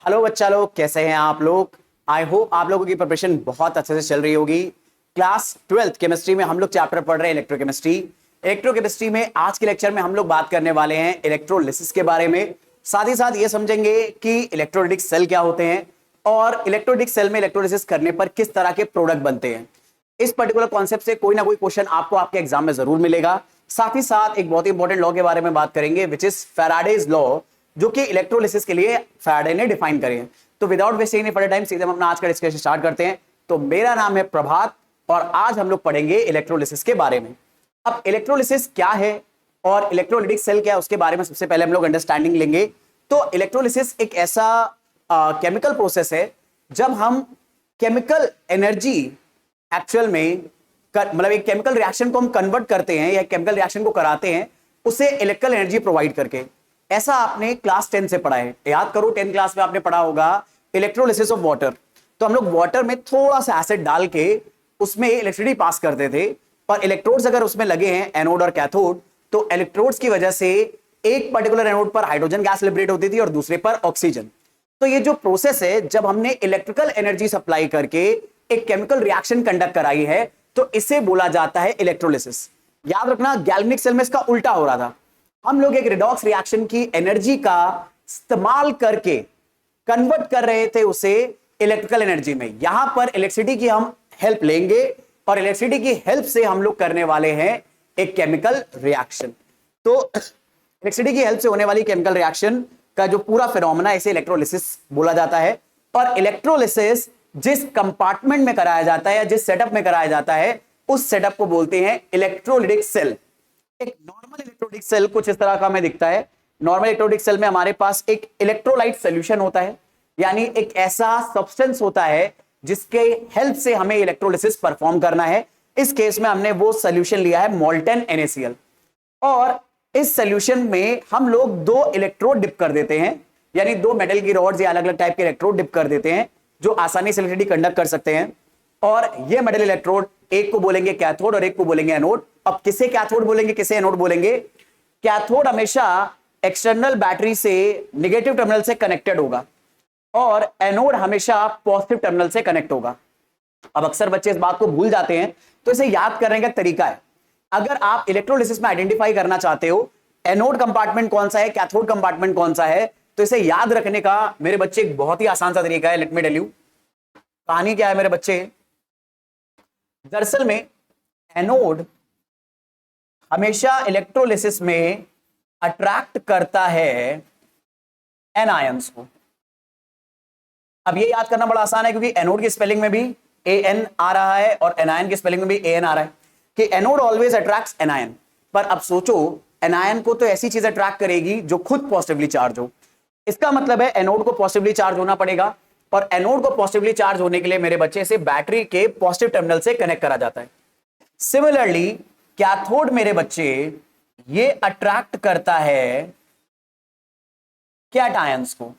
Hello बच्चा लोग, कैसे हैं आप लोग। आई होप आप लोगों की प्रिपरेशन बहुत अच्छे से चल रही होगी। क्लास 12th केमिस्ट्री में हम लोग चैप्टर पढ़ रहे हैं इलेक्ट्रोकेमिस्ट्री। इलेक्ट्रोकेमिस्ट्री में आज के लेक्चर में हम लोग बात करने वाले हैं इलेक्ट्रोलिसिस के बारे में। साथ ही साथ ये समझेंगे कि इलेक्ट्रोलाइटिक सेल क्या होते हैं और इलेक्ट्रोलाइटिक सेल में इलेक्ट्रोलिसिस करने पर किस तरह के प्रोडक्ट बनते हैं। इस पर्टिकुलर कॉन्सेप्ट से कोई ना कोई क्वेश्चन आपको आपके एग्जाम में जरूर मिलेगा। साथ ही साथ एक बहुत ही इंपॉर्टेंट लॉ के बारे में बात करेंगे विच इज फैराडेज लॉ, जो कि इलेक्ट्रोलिसिस के लिए फैराडे ने डिफाइन करे हैं। तो without wasting any further time सीधे हम अपना आज का डिस्कशन स्टार्ट करते हैं। तो मेरा नाम है प्रभात और आज हम लोग पढ़ेंगे इलेक्ट्रोलिसिस के बारे में। अब इलेक्ट्रोलिसिस क्या है और इलेक्ट्रोलाइटिक सेल क्या है उसके बारे में सबसे पहले हम लोग अंडरस्टैंडिंग लेंगे। तो इलेक्ट्रोलिसिस एक ऐसा केमिकल प्रोसेस है जब हम केमिकल एनर्जी एक्चुअल में मतलब एक केमिकल रिएक्शन को हम कन्वर्ट करते हैं या केमिकल रिएक्शन को कराते हैं उसे इलेक्ट्रिकल एनर्जी प्रोवाइड करके। ऐसा आपने क्लास 10 से पढ़ा है, याद करो 10 क्लास में आपने पढ़ा होगा इलेक्ट्रोलिसिस ऑफ वाटर। तो हम लोग वाटर में थोड़ा सा एसिड डाल के उसमें इलेक्ट्रिसिटी पास करते थे और इलेक्ट्रोड्स अगर उसमें लगे हैं एनोड और कैथोड, तो इलेक्ट्रोड्स की वजह से एक पर्टिकुलर एनोड पर हाइड्रोजन गैस लिबरेट होती थी और दूसरे पर ऑक्सीजन। तो ये जो प्रोसेस है जब हमने इलेक्ट्रिकल एनर्जी सप्लाई करके एक केमिकल रिएक्शन कंडक्ट कराई है तो इसे बोला जाता है इलेक्ट्रोलिसिस। याद रखना गैल्वेनिक सेल में इसका उल्टा हो रहा था। हम लोग एक रिडॉक्स रिएक्शन की एनर्जी का इस्तेमाल करके कन्वर्ट कर रहे थे उसे इलेक्ट्रिकल एनर्जी में। यहां पर इलेक्ट्रिसिटी की हम हेल्प लेंगे और इलेक्ट्रिसिटी की हेल्प से हम लोग करने वाले हैं एक केमिकल रिएक्शन। तो इलेक्ट्रिसिटी की हेल्प से होने वाली केमिकल रिएक्शन का जो पूरा फिनोमेना इसे इलेक्ट्रोलिसिस बोला जाता है। और इलेक्ट्रोलिसिस जिस कंपार्टमेंट में कराया जाता है या जिस सेटअप में कराया जाता है उस सेटअप को बोलते हैं इलेक्ट्रोलाइटिक सेल। एक नॉर्मल इलेक्ट्रोलाइटिक सेल कुछ इस तरह का हमें दिखता है। नॉर्मल इलेक्ट्रोलाइटिक सेल में हमारे पास एक इलेक्ट्रोलाइट सॉल्यूशन होता है, यानी एक ऐसा सब्सटेंस होता है जिसके हेल्प से हमें इलेक्ट्रोलिसिस परफॉर्म करना है। इस केस में हमने वो सॉल्यूशन लिया है मोल्टेन NaCl और इस सॉल्यूशन में हम लोग दो इलेक्ट्रोड डिप कर देते हैं, यानी दो मेटल की रॉड्स या अलग अलग टाइप के इलेक्ट्रोड डिप कर देते हैं जो आसानी से इलेक्ट्रिसिटी कंडक्ट कर सकते हैं। और ये मेटल इलेक्ट्रोड एक को बोलेंगे कैथोड और एक को बोलेंगे एनोड। अब किसे कैथोड बोलेंगे किसे एनोड बोलेंगे? कैथोड हमेशा एक्सटर्नल बैटरी से नेगेटिव टर्मिनल से कनेक्टेड होगा और एनोड हमेशा पॉजिटिव टर्मिनल से कनेक्ट होगा। अब अक्सर बच्चे इस बात को भूल जाते हैं, तो इसे याद करने का तरीका है। अगर आप इलेक्ट्रोलिसिस में आइडेंटिफाई करना चाहते हो एनोड कंपार्टमेंट कौन सा है, कैथोड कंपार्टमेंट कौन सा है, तो इसे याद रखने का मेरे बच्चे एक बहुत ही आसान सा तरीका है। Let me tell you. कहानी क्या है मेरे बच्चे? दरअसल में एनोड हमेशा इलेक्ट्रोलिसिस में अट्रैक्ट करता है एन आयंस को। अब ये याद करना बड़ा आसान है क्योंकि एनोड की स्पेलिंग में भी AN आ रहा है और एनायन की स्पेलिंग में भी AN आ रहा है कि एनोड ऑलवेज अट्रैक्ट्स एनायन। पर अब सोचो एनायन को तो ऐसी चीज अट्रैक्ट करेगी जो खुद पॉजिटिवली चार्ज हो। इसका मतलब है एनोड को पॉजिटिवली चार्ज होना पड़ेगा और एनोड को पॉजिटिवली चार्ज होने के लिए मेरे बच्चे से बैटरी के पॉजिटिव टर्मिनल से कनेक्ट करा जाता है। सिमिलरली कैथोड मेरे बच्चे ये अट्रैक्ट करता है कैटायंस को।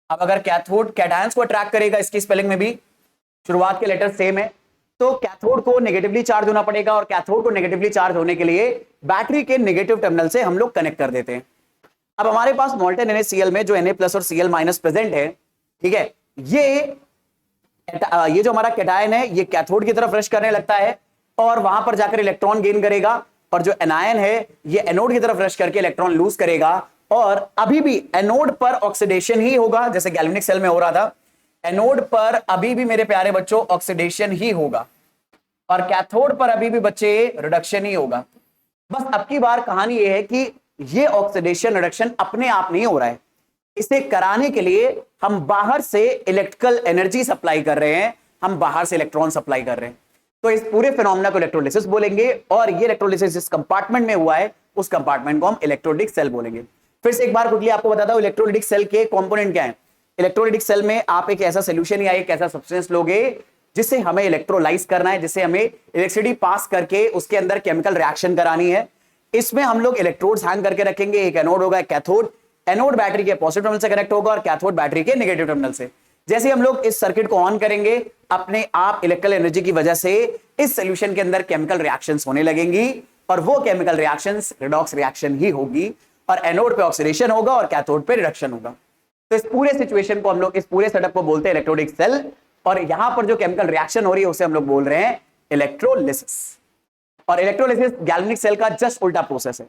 अब अगर कैथोड कैटायंस को अट्रैक्ट करेगा, इसकी स्पेलिंग में भी शुरुआत के लेटर सेम है, तो कैथोड को नेगेटिवली चार्ज होना पड़ेगा और कैथोड को नेगेटिवली चार्ज होने के लिए बैटरी के नेगेटिव टर्मिनल से हम लोग कनेक्ट कर देते हैं। अब हमारे पास मोल्टेन NaCl में जो Na+ और Cl- प्रेजेंट है, ठीक है, ये जो हमारा कैटायन है ये कैथोड की तरफ रश करने लगता है और वहां पर जाकर इलेक्ट्रॉन गेन करेगा और जो एनायन है ये एनोड की तरफ रश करके इलेक्ट्रॉन लूज करेगा और अभी भी एनोड पर ऑक्सीडेशन ही होगा जैसे गैल्वेनिक सेल में हो रहा था। एनोड पर अभी भी मेरे प्यारे बच्चों ऑक्सीडेशन ही होगा और कैथोड पर अभी भी बच्चे रिडक्शन ही होगा। बस अब की बार कहानी यह है कि ये ऑक्सीडेशन रिडक्शन अपने आप नहीं हो रहा है, इसे कराने के लिए हम बाहर से इलेक्ट्रिकल एनर्जी सप्लाई कर रहे हैं, हम बाहर से इलेक्ट्रॉन सप्लाई कर रहे हैं। तो इस पूरे फिनोमेना को इलेक्ट्रोलिसिस बोलेंगे और ये इलेक्ट्रोलिसिस जिस कंपार्टमेंट में हुआ है उस कंपार्टमेंट को हम इलेक्ट्रोलाइटिक सेल बोलेंगे। फिर से एक बार क्विकली आपको बताता हूं इलेक्ट्रोलाइटिक सेल के कंपोनेंट क्या है। इलेक्ट्रोलाइटिक सेल में आप एक ऐसा सोल्यूशन या एक ऐसा सब्सटेंस लोगे जिसे हमें इलेक्ट्रोलाइज करना है, जिसे हमें इलेक्ट्रिसिटी पास करके उसके अंदर केमिकल रिएक्शन करानी है। इसमें हम लोग इलेक्ट्रोड्स हैंग करके रखेंगे, एक एनोड होगा एक कैथोड। एनोड बैटरी के पॉजिटिव टर्मिनल से कनेक्ट होगा और कैथोड बैटरी के नेगेटिव टर्मिनल से। जैसे हम लोग इस सर्किट को ऑन करेंगे अपने आप इलेक्ट्रिकल एनर्जी की वजह से इस सॉल्यूशन के अंदर केमिकल रिएक्शंस होने लगेंगी और वो केमिकल रिएक्शंस रिडॉक्स रिएक्शन ही होगी और एनोड पे ऑक्सीडेशन होगा और कैथोड पे रिडक्शन होगा। तो इस पूरे सिचुएशन को हम लोग, इस पूरे सेटअप को बोलते हैं इलेक्ट्रोलिटिक सेल, और यहां पर जो केमिकल रिएक्शन हो रही है उसे हम लोग बोल रहे हैं इलेक्ट्रोलिसिस। और इलेक्ट्रोलिसिस गैल्वेनिक सेल का जस्ट उल्टा प्रोसेस है।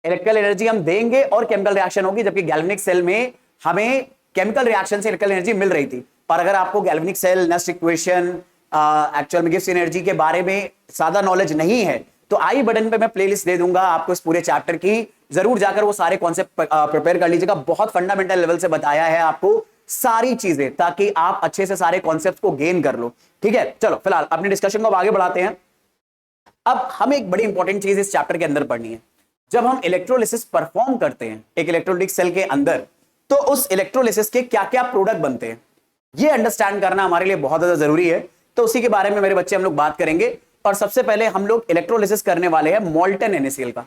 इलेक्ट्रिकल एनर्जी हम देंगे और केमिकल रिएक्शन होगी, जबकि गैल्वेनिक सेल में हमें केमिकल रिएक्शन से इलेक्ट्रिकल एनर्जी मिल रही थी। पर अगर आपको galvanic cell, Nernst equation, actual में गिब्स एनर्जी के बारे में ज्यादा नॉलेज नहीं है, तो आई बटन पे मैं प्लेलिस्ट दे दूंगा आपको इस पूरे चैप्टर की, जरूर जाकर वो सारे कॉन्सेप्ट प्रिपेयर कर लीजिएगा। बहुत फंडामेंटल लेवल से बताया है आपको सारी चीजें, ताकि आप अच्छे से सारे कॉन्सेप्ट को गेन कर लो। ठीक है, चलो फिलहाल अपने डिस्कशन को आगे बढ़ाते हैं। अब हमें एक बड़ी इंपॉर्टेंट चीज इस चैप्टर के अंदर पढ़नी है। जब हम इलेक्ट्रोलिसिस परफॉर्म करते हैं एक इलेक्ट्रोलिटिक सेल के अंदर, तो उस इलेक्ट्रोलिसिस के क्या क्या प्रोडक्ट बनते हैं, ये अंडरस्टैंड करना हमारे लिए बहुत ज्यादा जरूरी है। तो उसी के बारे में मेरे बच्चे हम लोग बात करेंगे। और सबसे पहले हम लोग इलेक्ट्रोलिसिस करने वाले हैं मोल्टन NaCl का।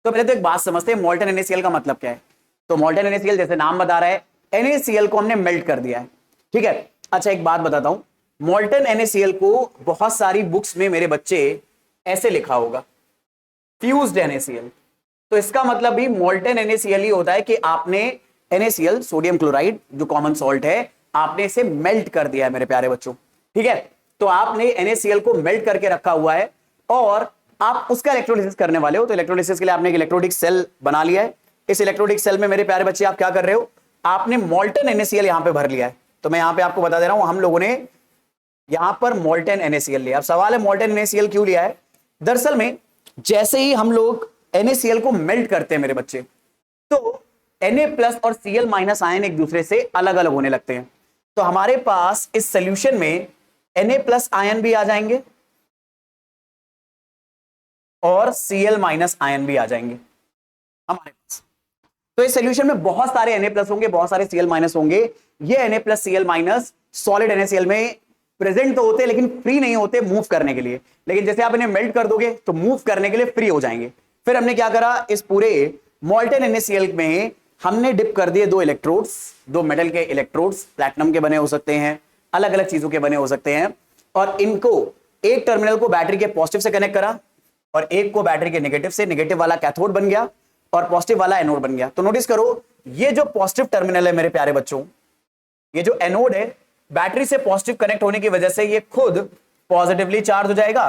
तो पहले तो एक बात समझते हैं, मोल्टन NaCl का मतलब क्या है। तो मोल्टन NaCl जैसे नाम बता रहा है, NaCl को हमने मेल्ट कर दिया है। ठीक है, अच्छा एक बात बताता हूं, मोल्टन NaCl को बहुत सारी बुक्स में मेरे बच्चे ऐसे लिखा होगा फ्यूज्ड NaCl। तो इसका मतलब भी मोल्टन NaCl ही होता है कि आपने NaCl, सोडियम क्लोराइड जो कॉमन सॉल्ट है, आपने इसे मेल्ट कर दिया है मेरे प्यारे बच्चों। ठीक है, तो आपने NaCl को मेल्ट करके रखा हुआ है और आप उसका इलेक्ट्रोलिसिस करने वाले हो। तो इलेक्ट्रोलिसिस के लिए आपने एक इलेक्ट्रोलिटिक सेल बना लिया है। इस इलेक्ट्रोलिटिक सेल में मेरे प्यारे बच्चे आप क्या कर रहे हो, आपने मोल्टन NaCl यहां पे भर लिया है। तो मैं यहां पे आपको बता दे रहा हूं, हम लोगों ने यहां पर मोल्टन NaCl लिया। अब सवाल है मोल्टन NaCl क्यों लिया है। दरअसल में जैसे ही हम लोग NaCl को मेल्ट करते हैं मेरे बच्चे, तो Na+ और Cl- आयन एक दूसरे से अलग अलग होने लगते हैं। तो हमारे पास इस सॉल्यूशन में Na+ आयन भी आ जाएंगे और Cl- आयन भी आ जाएंगे हमारे पास। तो इस सॉल्यूशन में बहुत सारे Na+ होंगे, बहुत सारे Cl- होंगे। ये Na+ Cl- सॉलिड NaCl में प्रेजेंट तो होते हैं, लेकिन फ्री नहीं होते मूव करने के लिए। लेकिन जैसे आप इन्हें मेल्ट कर दोगे तो मूव करने के लिए फ्री हो जाएंगे। फिर हमने क्या करा, इस पूरे मोल्टन NaCl में हमने डिप कर दिए दो इलेक्ट्रोड्स, दो मेटल के इलेक्ट्रोड्स, प्लैटिनम के बने हो सकते हैं, अलग अलग चीजों के बने हो सकते हैं, और इनको एक टर्मिनल को बैटरी के पॉजिटिव से कनेक्ट करा और एक को बैटरी के नेगेटिव से। नेगेटिव वाला कैथोड बन गया और पॉजिटिव वाला एनोड बन गया। तो नोटिस करो, ये जो पॉजिटिव टर्मिनल है मेरे प्यारे बच्चों, ये जो एनोड है, बैटरी से पॉजिटिव कनेक्ट होने की वजह से ये खुद पॉजिटिवली चार्ज हो जाएगा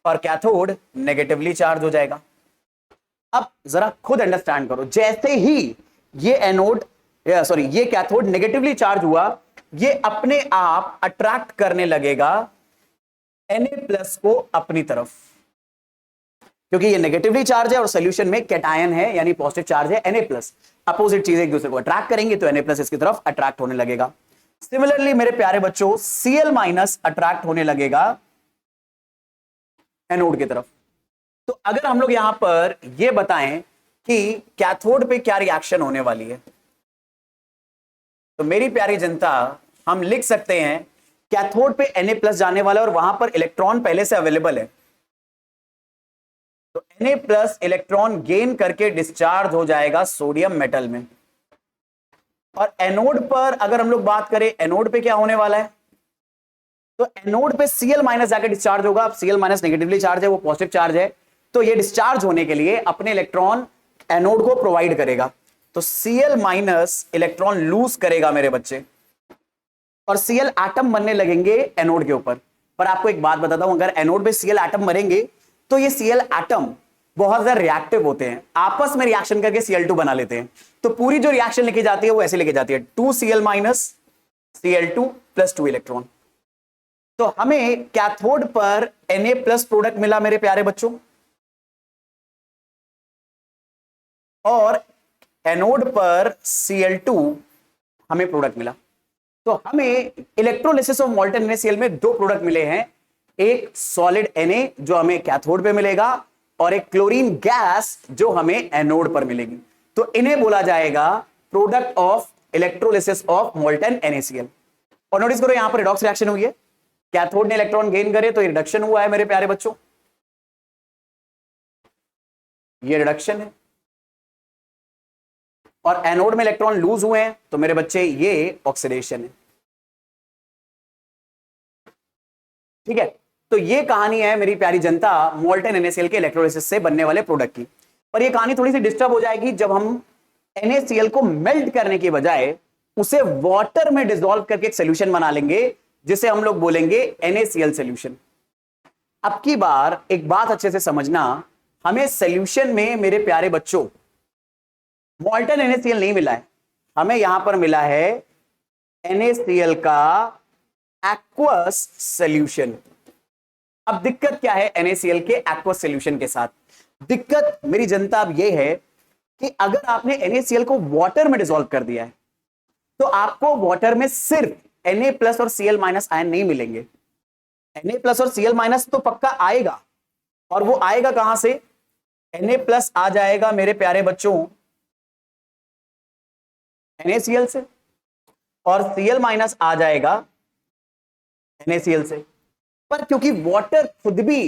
और कैथोड नेगेटिवली चार्ज हो जाएगा। अब जरा खुद अंडरस्टैंड करो, जैसे ही ये एनोड ये कैथोड नेगेटिवली चार्ज हुआ, ये अपने आप अट्रैक्ट करने लगेगा Na+ को अपनी तरफ, क्योंकि ये नेगेटिवली चार्ज है और सॉल्यूशन में कैटायन है, यानी पॉजिटिव चार्ज है Na+। अपोजिट चीजें एक दूसरे को अट्रैक्ट करेंगे तो Na+ इसकी तरफ अट्रैक्ट होने लगेगा। सिमिलरली मेरे प्यारे बच्चों, Cl- अट्रैक्ट होने लगेगा एनोड की तरफ। तो अगर हम लोग यहां पर यह बताएं कि कैथोड पे क्या रिएक्शन होने वाली है, तो मेरी प्यारी जनता, हम लिख सकते हैं कैथोड पे Na+ जाने वाला है और वहां पर इलेक्ट्रॉन पहले से अवेलेबल है। तो Na+ इलेक्ट्रॉन गेन करके डिस्चार्ज हो जाएगा सोडियम मेटल में। और एनोड पर अगर हम लोग बात करें, एनोड पे क्या होने वाला है, तो एनोड पे Cl- जाकर डिस्चार्ज होगा। अब Cl- नेगेटिवली चार्ज है, वो पॉजिटिव चार्ज है, तो ये डिस्चार्ज होने के लिए अपने इलेक्ट्रॉन एनोड को प्रोवाइड करेगा। तो Cl- इलेक्ट्रॉन लूज करेगा मेरे बच्चे, और Cl एटम बनने लगेंगे एनोड के ऊपर। पर आपको एक बात बताता हूं, अगर एनोड पे Cl एटम मरेंगे तो ये Cl एटम बहुत ज्यादा रिएक्टिव होते हैं, आपस में रिएक्शन करके Cl2 बना लेते हैं। तो पूरी जो रिएक्शन लिखी जाती है वो ऐसे लिखी जाती है, 2Cl- Cl2 + 2 इलेक्ट्रॉन। तो हमें कैथोड पर Na+ प्रोडक्ट मिला मेरे प्यारे बच्चों, और एनोड पर Cl2 हमें प्रोडक्ट मिला। तो हमें इलेक्ट्रोलिसिस ऑफ मोल्टन NaCl में दो प्रोडक्ट मिले हैं, एक सॉलिड Na जो हमें कैथोड पे मिलेगा, और एक क्लोरीन गैस जो हमें एनोड पर मिलेगी। तो इन्हें बोला जाएगा product of electrolysis of molten NaCl। और नोटिस करो, यहां पर रिडॉक्स रिएक्शन हुई है, कैथोड ने इलेक्ट्रॉन गेन करे तो ये रिडक्शन हुआ है मेरे प्यारे बच्चों, ये रिडक्शन है। और एनोड में इलेक्ट्रॉन लूज हुए हैं तो मेरे बच्चे ये ऑक्सीडेशन है। ठीक है, तो ये कहानी है मेरी प्यारी जनता मोल्टन NaCl के इलेक्ट्रोलिसिस से बनने वाले प्रोडक्ट की। पर ये कहानी थोड़ी सी डिस्टर्ब हो जाएगी जब हम NaCl को मेल्ट करने की बजाय उसे वाटर में डिसॉल्व करके एक सोल्यूशन बना लेंगे जिसे हम लोग बोलेंगे NaCl सोल्यूशन। अब की बार एक बात अच्छे से समझना, हमें सोल्यूशन में मेरे प्यारे बच्चों मॉल्टन NaCl नहीं मिला है, हमें यहां पर मिला है NaCl का एक्वस सोल्यूशन। अब दिक्कत क्या है NaCl के एक्वस सोल्यूशन के साथ? दिक्कत मेरी जनता अब यह है कि अगर आपने NaCl को वाटर में डिसॉल्व कर दिया है तो आपको वाटर में सिर्फ Na प्लस और Cl माइनस आयन नहीं मिलेंगे। Na प्लस और Cl माइनस तो पक्का आएगा, और वो आएगा कहां से? Na प्लस आ जाएगा मेरे प्यारे बच्चों NaCl से, और Cl माइनस आ जाएगा NaCl से। पर क्योंकि वाटर खुद भी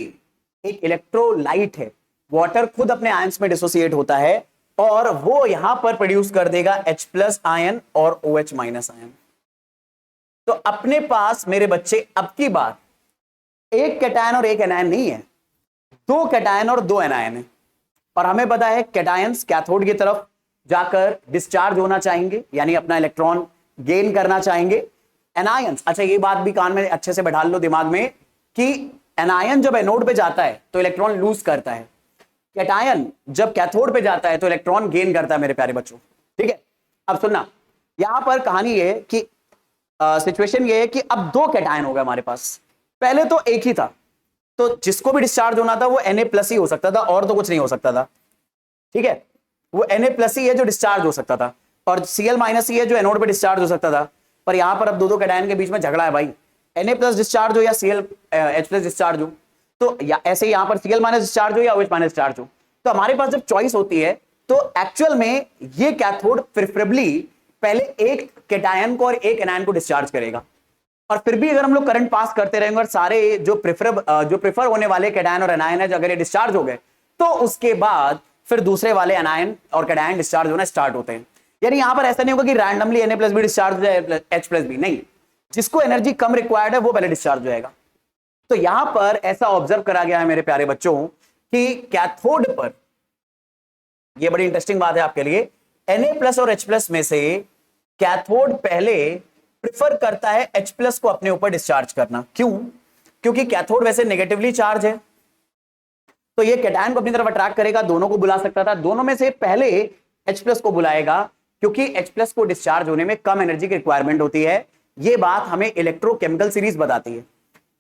एक इलेक्ट्रोलाइट है, वाटर खुद अपने आयंस में डिसोसिएट होता है और वो यहां पर प्रोड्यूस कर देगा H प्लस आयन और OH माइनस आयन। तो अपने पास मेरे बच्चे अब की बार एक कैटायन और एक एनायन नहीं है, दो कैटायन और दो एनायन है। और हमें पता है कैटायंस कैथोड की तरफ जाकर डिस्चार्ज होना चाहेंगे, यानी अपना इलेक्ट्रॉन गेन करना चाहेंगे। एनायंस, अच्छा ये बात भी कान में अच्छे से बैठा लो दिमाग में कि एनायन जब एनोड पे जाता है तो इलेक्ट्रॉन लूज करता है, कैटायन जब कैथोड पे जाता है तो इलेक्ट्रॉन गेन करता है मेरे प्यारे बच्चों। ठीक है, अब सुनना, यहां पर कहानी ये है कि सिचुएशन ये है कि अब दो कैटायन हो गए हमारे पास। पहले तो एक ही था, तो जिसको भी डिस्चार्ज होना था वो Na प्लस ही हो सकता था, और तो कुछ नहीं हो सकता था। ठीक है, वो Na प्लस ही है जो डिस्चार्ज हो सकता था, और Cl माइनस ही है जो एनोड पे डिस्चार्ज हो सकता था। पर यहां पर अब दो दो कैटायन के बीच में झगड़ा है भाई, Na प्लस डिस्चार्ज हो या H प्लस डिस्चार्ज हो, तो या ऐसे यहां पर Cl माइनस डिस्चार्ज हो या OH माइनस डिस्चार्ज हो। तो हमारे पास जब चॉइस होती है तो एक्चुअल में ये कैथोड प्रेफरेबली पहले एक कैटायन को और एक एनायन को डिस्चार्ज करेगा, और फिर भी अगर हम लोग करंट पास करते रहेंगे और सारे जो प्रेफर होने वाले कैटायन और एनायन है अगर ये डिस्चार्ज हो गए तो उसके बाद फिर दूसरे वाले एनायन और कैटायन डिस्चार्ज होना स्टार्ट होते हैं। यानी यहां पर ऐसा नहीं होगा कि रैंडमली Na प्लस भी डिस्चार्ज हो जाए, H प्लस भी नहीं, जिसको एनर्जी कम रिक्वायर्ड है वो पहले डिस्चार्ज हो जाएगा। तो यहां पर ऐसा ऑब्जर्व करा गया है मेरे प्यारे बच्चों कि कैथोड पर, यह बड़ी इंटरेस्टिंग बात है आपके लिए, Na प्लस और H प्लस में से कैथोड पहले प्रिफर करता है H प्लस को अपने ऊपर डिस्चार्ज करना। क्यों? क्योंकि कैथोड वैसे नेगेटिवली चार्ज है, तो ये कैटायन को अपनी तरफ अट्रैक्ट करेगा, दोनों को बुला सकता था, दोनों में से पहले H प्लस को बुलाएगा क्योंकि H प्लस को डिस्चार्ज होने में कम एनर्जी की रिक्वायरमेंट होती है। ये बात हमें इलेक्ट्रोकेमिकल सीरीज बताती है।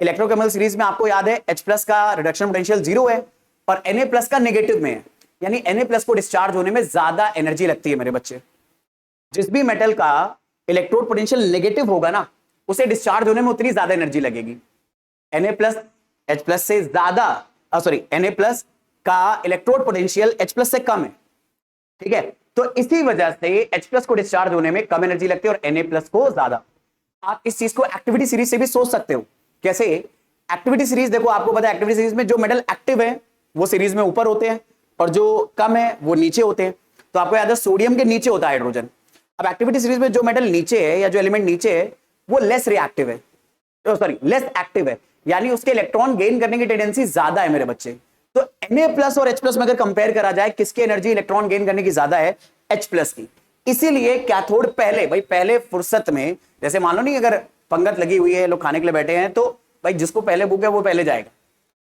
इलेक्ट्रोकेमिकल सीरीज में आपको याद है H प्लस का रिडक्शन पोटेंशियल 0 है और Na प्लस का नेगेटिव में है, यानी Na प्लस को डिस्चार्ज होने में ज्यादा एनर्जी लगती है मेरे बच्चे। जिस भी मेटल का इलेक्ट्रोड पोटेंशियल नेगेटिव होगा ना, उसे डिस्चार्ज होने में उतनी ज्यादा एनर्जी लगेगी। Na प्लस H प्लस से ज्यादा, Na प्लस का इलेक्ट्रोड पोटेंशियल H प्लस से कम है। ठीक है, तो इसी वजह से H प्लस को डिस्चार्ज होने में कम एनर्जी लगती है और Na प्लस को ज्यादा। आप इस चीज को एक्टिविटी सीरीज से भी सोच सकते हो। कैसे? एक्टिविटी सीरीज देखो, आपको पता है एक्टिविटी सीरीज में जो मेटल एक्टिव है वो सीरीज में ऊपर होते हैं और जो कम है वो नीचे होते हैं। तो आपको याद है सोडियम के नीचे होता है हाइड्रोजन। अब एक्टिविटी सीरीज में जो मेटल नीचे है या जो एलिमेंट नीचे है वो लेस रिएक्टिव है, लेस एक्टिव है, यानी उसके इलेक्ट्रॉन गेन करने की टेंडेंसी ज्यादा है मेरे बच्चे। तो Na प्लस और H प्लस में अगर कंपेयर करा जाए किसकी एनर्जी इलेक्ट्रॉन गेन करने की ज्यादा है? H प्लस की। इसीलिए कैथोड पहले, भाई पहले फुर्सत में, जैसे मान लो नहीं अगर पंगत लगी हुई है, लोग खाने के लिए बैठे हैं, तो भाई जिसको पहले भूख है वो पहले जाएगा।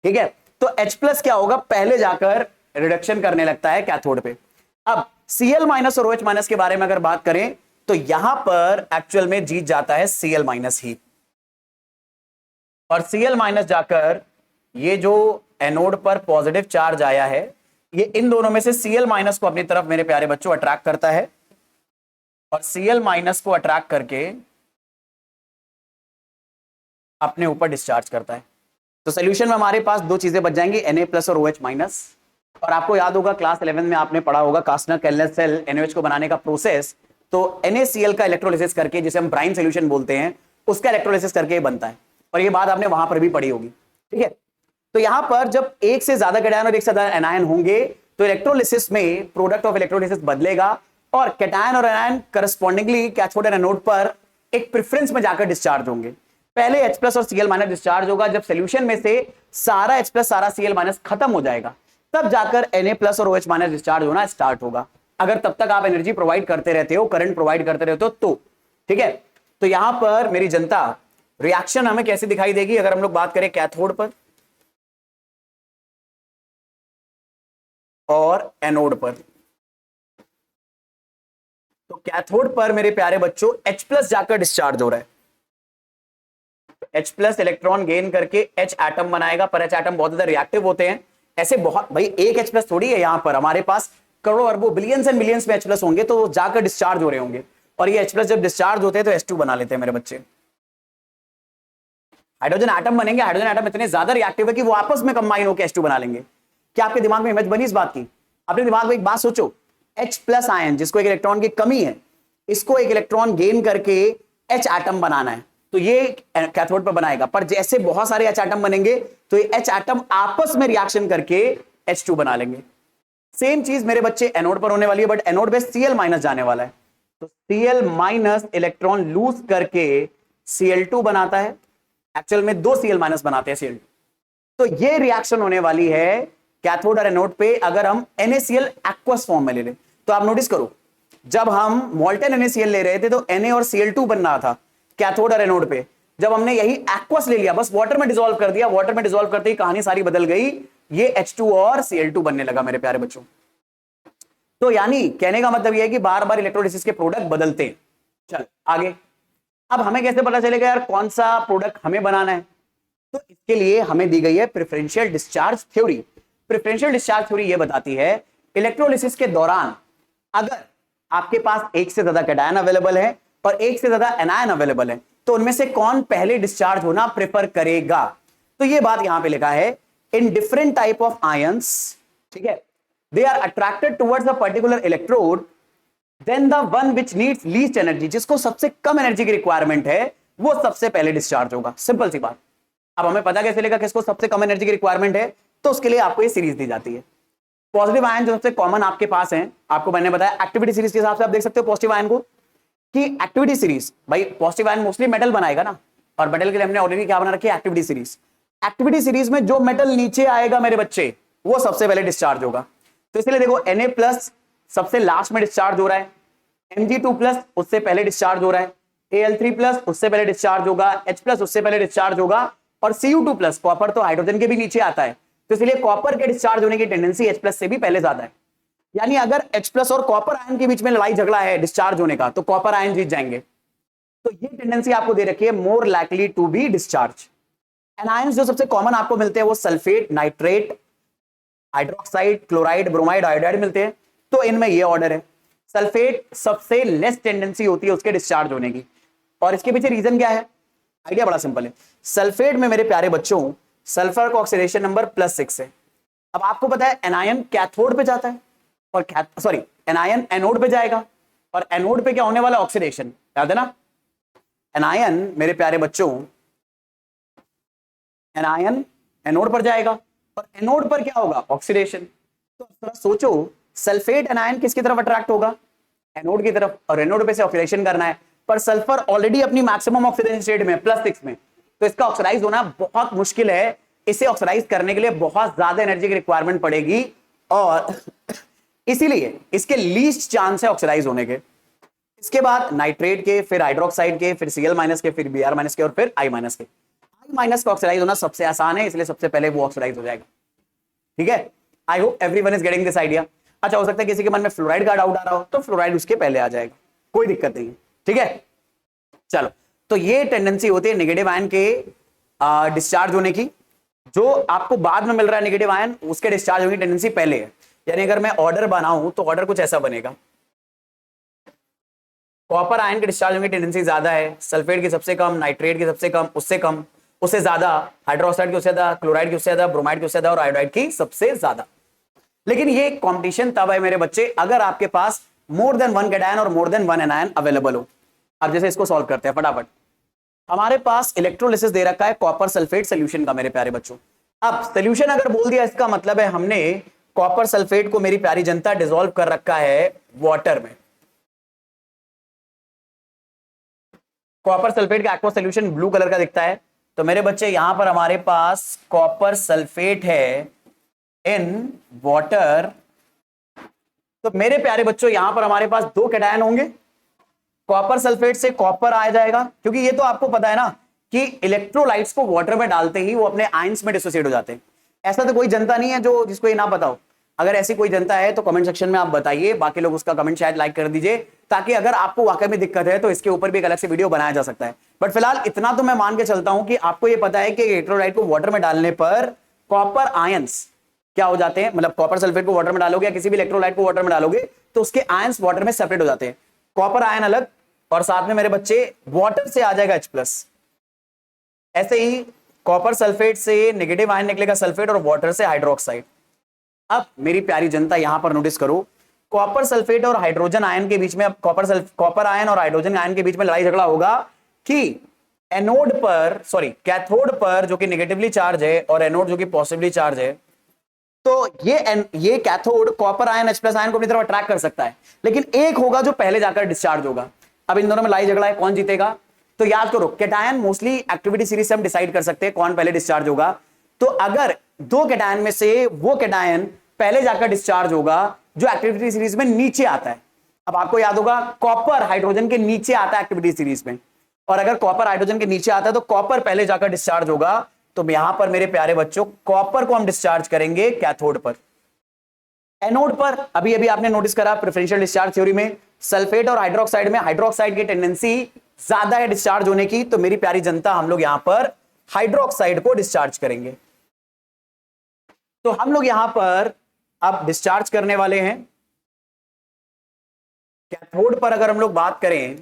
ठीक है, तो H प्लस क्या होगा, पहले जाकर रिडक्शन करने लगता है कैथोड पे। अब Cl माइनस और OH माइनस के बारे में अगर बात करें तो यहां पर एक्चुअल में जीत जाता है Cl माइनस ही, और Cl माइनस जाकर ये जो एनोड पर पॉजिटिव चार्ज आया है, ये इन दोनों में से Cl माइनस को अपनी तरफ मेरे प्यारे बच्चों अट्रैक्ट करता है, और Cl माइनस को अट्रैक्ट करके अपने ऊपर डिस्चार्ज करता है। तो सोल्यूशन में हमारे पास दो चीजें बच जाएंगी, Na प्लस और OH माइनस। और आपको याद होगा क्लास 11 में आपने पढ़ा होगा कास्टनर केल्नर सेल NaOH को बनाने का प्रोसेस, तो NaCl का इलेक्ट्रोलिसिस करके, जिसे हम ब्राइन सोल्यूशन बोलते हैं, उसका इलेक्ट्रोलिसिस करके बनता है, और ये बात आपने वहां पर भी पढ़ी होगी। ठीक है, तो यहां पर जब एक से ज्यादा कैटायन और एक से ज्यादा एनायन होंगे तो इलेक्ट्रोलिसिस में प्रोडक्ट ऑफ इलेक्ट्रोलिसिस बदलेगा और कैटायन और anion correspondingly cathode and anode पर एक प्रेफरेंस में जाकर डिस्चार्ज होंगे। पहले H प्लस और Cl माइनस डिस्चार्ज होगा, जब सोल्यूशन में से सारा H प्लस सारा Cl माइनस खत्म हो जाएगा तब जाकर Na प्लस और OH माइनस डिस्चार्ज होना स्टार्ट होगा। अगर तब तक आप एनर्जी प्रोवाइड करते रहते हो, करंट प्रोवाइड करते रहते हो, तो ठीक है, तो यहां पर मेरी जनता रिएक्शन हमें कैसे दिखाई देगी अगर हम लोग बात करें कैथोड पर और एनोड पर। तो कैथोड पर मेरे प्यारे बच्चों H+ जाकर डिस्चार्ज हो रहा है, H+ इलेक्ट्रॉन गेन करके H एटम बनाएगा, पर H एटम बहुत ज्यादा रिएक्टिव होते हैं। ऐसे बहुत भाई एक H+ थोड़ी है, यहां पर हमारे पास करोड़ों अरबों बिलियंस एंड मिलियंस में H+ होंगे, तो जाकर डिस्चार्ज हो रहे होंगे, और ये H+ जब डिस्चार्ज होते हैं तो H2 बना लेते हैं मेरे बच्चे। हाइड्रोजन एटम बनेंगे, हाइड्रोजन एटम इतने ज्यादा रिएक्टिव है कि वो आपस में कंबाइन होकर H2 बना लेंगे। क्या आपके दिमाग में इमेज बनी इस बात की? अपने दिमाग में एक बात सोचो, H+ आयन जिसको एक इलेक्ट्रॉन की कमी है, इसको एक इलेक्ट्रॉन गेन करके H एटम बनाना है, तो ये कैथोड पर बनाएगा, पर जैसे बहुत सारे H एटम बनेंगे तो ये H एटम आपस में रिएक्शन करके H2 बना लेंगे। सेम चीज मेरे बच्चे एनोड पर होने वाली है, बट एनोड पे Cl- जाने वाला है, तो Cl- इलेक्ट्रॉन लूज करके Cl2 बनाता है। एक्चुअल में 2 Cl- बनाते हैं Cl2। तो ये रिएक्शन होने वाली है कैथोड और एनोड पे। अगर हम NaCl एक्वस फॉर्म में ले लें तो आप नोटिस करो, जब हम मोल्टेन NaCl ले रहे थे तो Na और Cl2 बन रहा था कैथोड और एनोड पे। जब हमने यही एक्वस ले लिया, बस वाटर में डिसॉल्व कर दिया, वाटर में डिसॉल्व करते ही कहानी सारी बदल गई, ये H2 और Cl2 बनने लगा मेरे प्यारे बच्चों। तो यानी कहने का मतलब यह है कि बार बार इलेक्ट्रोलिसिस के प्रोडक्ट बदलते हैं। चल आगे, अब हमें कैसे पता चलेगा यार कौन सा प्रोडक्ट हमें बनाना है? तो इसके लिए हमें दी गई है preferential discharge theory. Preferential discharge theory यह बताती है इलेक्ट्रोलिसिस के दौरान अगर आपके पास एक से ज्यादा कैटायन अवेलेबल है और एक से ज्यादा एनायन अवेलेबल है, तो उनमें से कौन पहले डिस्चार्ज होना प्रेफर करेगा। तो यह बात यहां पे लिखा है, in different type of ions, ठीक है, they are attracted towards a particular electrode, then the one which needs least energy, जिसको सबसे कम एनर्जी की रिक्वायरमेंट है वो सबसे पहले डिस्चार्ज होगा। सिंपल सी बात। अब हमें पता कैसे चलेगा किसको सबसे कम एनर्जी की रिक्वायरमेंट है? तो उसके लिए आपको ये सीरीज दी जाती है। पॉजिटिव आयन जो सबसे कॉमन आपके पास है, आपको मैंने बताया एक्टिविटी सीरीज के हिसाब से आप देख सकते हो पॉजिटिव आयन को, कि एक्टिविटी सीरीज, भाई पॉजिटिव आयन मोस्टली मेटल बनाएगा ना, और मेटल के लिए हमने ऑलरेडी क्या बना रखी है? Activity series. एक्टिविटी सीरीज में जो मेटल नीचे आएगा मेरे बच्चे, वो सबसे पहले डिस्चार्ज होगा। तो इसलिए देखो Na+ सबसे लास्ट में डिस्चार्ज हो रहा है, Mg2+ उससे पहले डिस्चार्ज हो रहा है, Al3+ उससे पहले डिस्चार्ज होगा, H+ उससे पहले डिस्चार्ज होगा, और Cu2+, कॉपर तो हाइड्रोजन के भी नीचे आता है, तो इसलिए कॉपर के डिस्चार्ज होने की टेंडेंसी H+ से भी पहले ज्यादा है। यानी अगर H+ और कॉपर आयन के बीच में लड़ाई झगड़ा है डिस्चार्ज होने का, तो कॉपर आयन जीत जाएंगे। तो ये टेंडेंसी आपको दे रखी है, more likely to be discharge. Anions जो सबसे कॉमन आपको मिलते हैं वो sulphate, nitrate, hydroxide, chloride, bromide, iodide मिलते हैं। तो इनमें ये ऑर्डर है, सल्फेट सबसे लेस टेंडेंसी होती है उसके डिस्चार्ज होने की, और इसके पीछे रीजन क्या है? आइडिया बड़ा सिंपल है। सल्फेट में मेरे प्यारे बच्चों सल्फर का ऑक्सीडेशन नंबर +6 है। अब आपको पता है एनायन कैथोड पे जाता है, और एनायन एनोड पे जाएगा, और एनोड पे क्या होने वाला? ऑक्सीडेशन, याद है ना? एनायन मेरे प्यारे बच्चों, एनायन एनोड पर जाएगा, और एनोड पर क्या होगा? ऑक्सीडेशन। तो थोड़ा सोचो, सल्फेट एनायन किसकी तरफ अट्रैक्ट होगा? एनोड की तरफ, और एनोड पे से ऑक्सीडेशन करना है, पर सल्फर ऑलरेडी अपनी मैक्सिमम ऑक्सीडेशन स्टेट में +6 में, तो इसका ऑक्सीडाइज होना बहुत मुश्किल है। इसे ऑक्सीडाइज करने के लिए बहुत ज्यादा एनर्जी की रिक्वायरमेंट पड़ेगी, और इसीलिए इसके लीस्ट चांस है ऑक्सीडाइज होने के। इसके बाद नाइट्रेट के, फिर हाइड्रोक्साइड के, फिर Cl- के, फिर Br- के, और फिर I- के। I- का ऑक्सीडाइज होना सबसे आसान है, इसलिए सबसे पहले वो ऑक्सीडाइज हो जाएगा। ठीक है, I hope everyone is getting this idea. अच्छा, हो सकता है किसी के मन में फ्लोराइड का डाउट आ रहा हो, तो फ्लोराइड उसके पहले आ जाएगा, कोई दिक्कत नहीं। ठीक है, चलो, तो ये टेंडेंसी होती है नेगेटिव आयन के डिस्चार्ज होने की। जो आपको बाद में मिल रहा है नेगेटिव आयन, उसके डिस्चार्ज होने की टेंडेंसी पहले है। यानी अगर मैं ऑर्डर बनाऊं तो ऑर्डर कुछ ऐसा बनेगा, कॉपर आयन के डिस्चार्ज होने की टेंडेंसी ज्यादा है, सल्फेट की सबसे कम, नाइट्रेट की सबसे कम, उससे कम, उससे ज्यादा, हाइड्रोक्साइड की उससे ज्यादा, क्लोराइड की उससे ज्यादा, ब्रोमाइड की उससे ज्यादा, और आयोडाइड की सबसे ज्यादा। लेकिन ये कंपटीशन तब है मेरे बच्चे अगर आपके पास मोर देन वन कैटायन और more than one anion available हो। अब जैसे इसको सॉल्व करते हैं फटाफट। हमारे पास इलेक्ट्रोलिसिस दे रखा है कॉपर सल्फेट सोल्यूशन का मेरे प्यारे बच्चों। अब सोल्यूशन अगर बोल दिया, इसका मतलब है हमने कॉपर सल्फेट को मेरी प्यारी जनता डिसॉल्व कर रखा है वाटर में। कॉपर सल्फेट का एक्वा सोल्यूशन ब्लू कलर का दिखता है, तो मेरे बच्चे यहां पर हमारे पास कॉपर सल्फेट है इन वाटर। तो मेरे प्यारे बच्चों यहां पर हमारे पास 2 कैटायन होंगे, कॉपर सल्फेट से कॉपर आ जाएगा, क्योंकि ये तो आपको पता है ना कि इलेक्ट्रोलाइट्स को वाटर में डालते ही वो अपने आयंस में डिसोसिएट हो जाते हैं। ऐसा तो कोई जनता नहीं है जो जिसको ये ना पता हो। अगर ऐसी कोई जनता है तो कमेंट सेक्शन में आप बताइए, बाकी लोग उसका कमेंट शायद लाइक कर दीजिए, ताकि अगर आपको वाकई में दिक्कत है तो इसके ऊपर भी एक अलग से वीडियो बनाया जा सकता है। बट फिलहाल इतना तो मैं मान के चलता हूं कि आपको ये पता है कि इलेक्ट्रोलाइट को वाटर में डालने पर कॉपर आयंस क्या हो जाते हैं, मतलब कॉपर सल्फेट को वाटर में डालोगे या किसी भी इलेक्ट्रोलाइट को वाटर में डालोगे तो उसके आयंस वाटर में सेपरेट हो जाते हैं। कॉपर आयन अलग और साथ में मेरे बच्चे वाटर से आ जाएगा H+। ऐसे ही कॉपर सल्फेट से नेगेटिव आयन निकलेगा सल्फेट और वाटर से हाइड्रोक्साइड। अब मेरी प्यारी जनता यहां पर नोटिस करो, कॉपर सल्फेट और हाइड्रोजन आयन के बीच में, अब कॉपर आयन और हाइड्रोजन आयन के बीच में लड़ाई झगड़ा होगा कि एनोड पर, सॉरी कैथोड पर जो कि नेगेटिवली चार्ज है और एनोड जो कि पॉजिटिवली चार्ज है, तो ये cathode copper ion H+ ion को अपनी तरफ अट्रैक्ट कर सकता है, लेकिन एक होगा जो पहले जाकर डिस्चार्ज होगा। अब इन दोनों में लड़ाई झगड़ा है, कौन जीतेगा? तो याद करो कैटायन मोस्टली एक्टिविटी सीरीज से हम डिसाइड कर सकते हैं कौन पहले डिस्चार्ज होगा। तो अगर दो कैटायन में से वो कैटायन पहले जाकर डिस्चार्ज होगा जो एक्टिविटी सीरीज में नीचे आता है। अब आपको याद होगा कॉपर हाइड्रोजन के नीचे आता है एक्टिविटी सीरीज में, और अगर कॉपर हाइड्रोजन के नीचे आता है तो कॉपर पहले जाकर डिस्चार्ज होगा। तो यहां पर मेरे प्यारे बच्चों कॉपर को हम डिस्चार्ज करेंगे कैथोड पर। एनोड पर अभी अभी आपने नोटिस करा प्रेफरेंशियल डिस्चार्ज थ्योरी में सल्फेट और हाइड्रोक्साइड में हाइड्रोक्साइड की टेंडेंसी ज्यादा है डिस्चार्ज होने की, तो मेरी प्यारी जनता हम लोग यहां पर हाइड्रोक्साइड को डिस्चार्ज करेंगे। तो हम लोग यहां पर अब डिस्चार्ज करने वाले हैं कैथोड पर। अगर हम लोग बात करें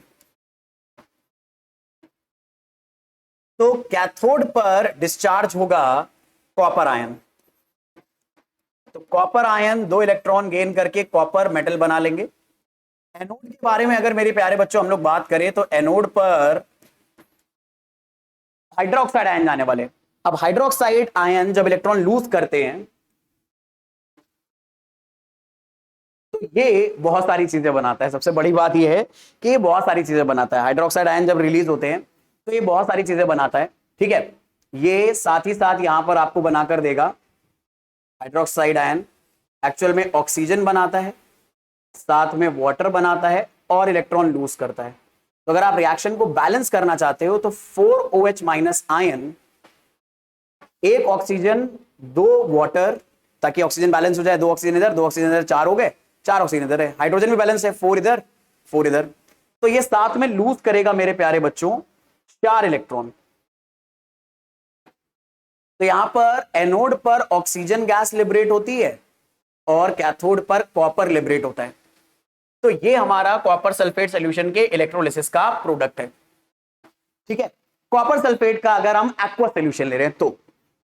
तो कैथोड पर डिस्चार्ज होगा कॉपर आयन। तो कॉपर आयन 2 इलेक्ट्रॉन गेन करके कॉपर मेटल बना लेंगे। एनोड के बारे में अगर मेरे प्यारे बच्चों हम लोग बात करें तो एनोड पर हाइड्रोक्साइड आयन जाने वाले। अब हाइड्रोक्साइड आयन जब इलेक्ट्रॉन लूज करते हैं तो ये बहुत सारी चीजें बनाता है। सबसे बड़ी बात ये है कि ये बहुत सारी चीजें बनाता है। हाइड्रोक्साइड आयन जब रिलीज होते हैं तो ये बहुत सारी चीजें बनाता है, ठीक है। ये साथ ही साथ यहां पर आपको बनाकर देगा, हाइड्रोक्साइड आयन एक्चुअल में ऑक्सीजन बनाता है, साथ में वाटर बनाता है और इलेक्ट्रॉन लूज करता है। तो अगर आप रिएक्शन को बैलेंस करना चाहते हो तो 4OH- आयन, 1 ऑक्सीजन 2 वाटर, ताकि ऑक्सीजन बैलेंस हो जाए। 2 ऑक्सीजन इधर 2 ऑक्सीजन इधर 4 हो गए, 4 ऑक्सीजन इधर है। हाइड्रोजन भी बैलेंस है, 4 इधर 4 इधर। तो ये साथ में लूज करेगा मेरे प्यारे बच्चों 4 इलेक्ट्रॉन। तो यहां पर एनोड पर ऑक्सीजन गैस लिबरेट होती है और कैथोड पर कॉपर लिबरेट होता है। तो ये हमारा कॉपर सल्फेट सॉल्यूशन के इलेक्ट्रोलिसिस का प्रोडक्ट है, ठीक है। कॉपर सल्फेट का अगर हम एक्वा सॉल्यूशन ले रहे हैं तो,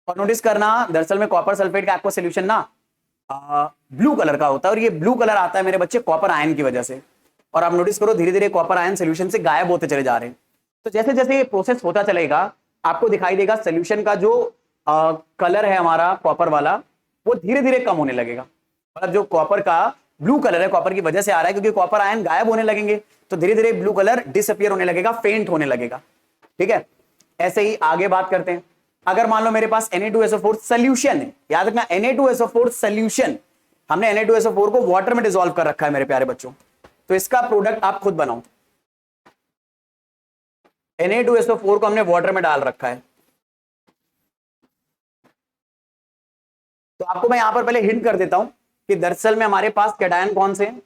और नोटिस करना दरअसल में कॉपर सल्फेट का एक्वा सॉल्यूशन ना ब्लू कलर का होता है, और ये ब्लू कलर आता है मेरे बच्चे कॉपर आयन की वजह से। और आप नोटिस करो धीरे धीरे कॉपर आयन सॉल्यूशन से गायब होते चले जा रहे हैं। तो जैसे जैसे ये प्रोसेस होता चलेगा आपको दिखाई देगा सॉल्यूशन का जो कलर है हमारा कॉपर वाला वो धीरे धीरे कम होने लगेगा। मतलब जो कॉपर का ब्लू कलर है कॉपर की वजह से आ रहा है, क्योंकि कॉपर आयन गायब होने लगेंगे तो धीरे धीरे ब्लू कलर डिसअपियर होने लगेगा, फेंट होने लगेगा, ठीक है। ऐसे ही आगे बात करते हैं। अगर मान लो मेरे पास Na2SO4 सॉल्यूशन है, याद रखना Na2SO4 सॉल्यूशन, हमने Na2SO4 को वाटर में डिसॉल्व कर रखा है मेरे प्यारे बच्चों, तो इसका प्रोडक्ट आप खुद बनाओ। Na2SO4 को हमने वाटर में डाल रखा है, तो आपको मैं यहां पर पहले हिंट कर देता हूं कि दरअसल में हमारे पास कैटायन कौन से हैं।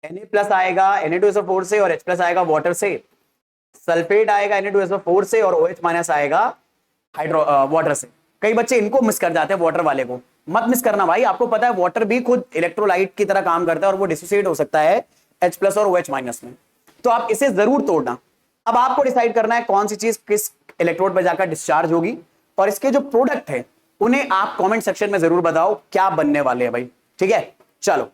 Na+ आएगा Na2SO4 से और H+ आएगा वाटर से, सल्फेट आएगा Na2SO4 से और OH- आएगा वाटर से। कई बच्चे इनको मिस कर जाते हैं, वाटर वाले को मत मिस करना भाई। आपको पता है वाटर भी खुद इलेक्ट्रोलाइट की तरह काम करता है और वो डिसोसिएट हो सकता है H+ और OH- में, तो आप इसे जरूर तोड़ना। अब आपको डिसाइड करना है कौन सी चीज किस इलेक्ट्रोड पर जाकर डिस्चार्ज होगी, और इसके जो प्रोडक्ट है उन्हें आप कमेंट सेक्शन में जरूर बताओ क्या बनने वाले हैं भाई, ठीक है। चलो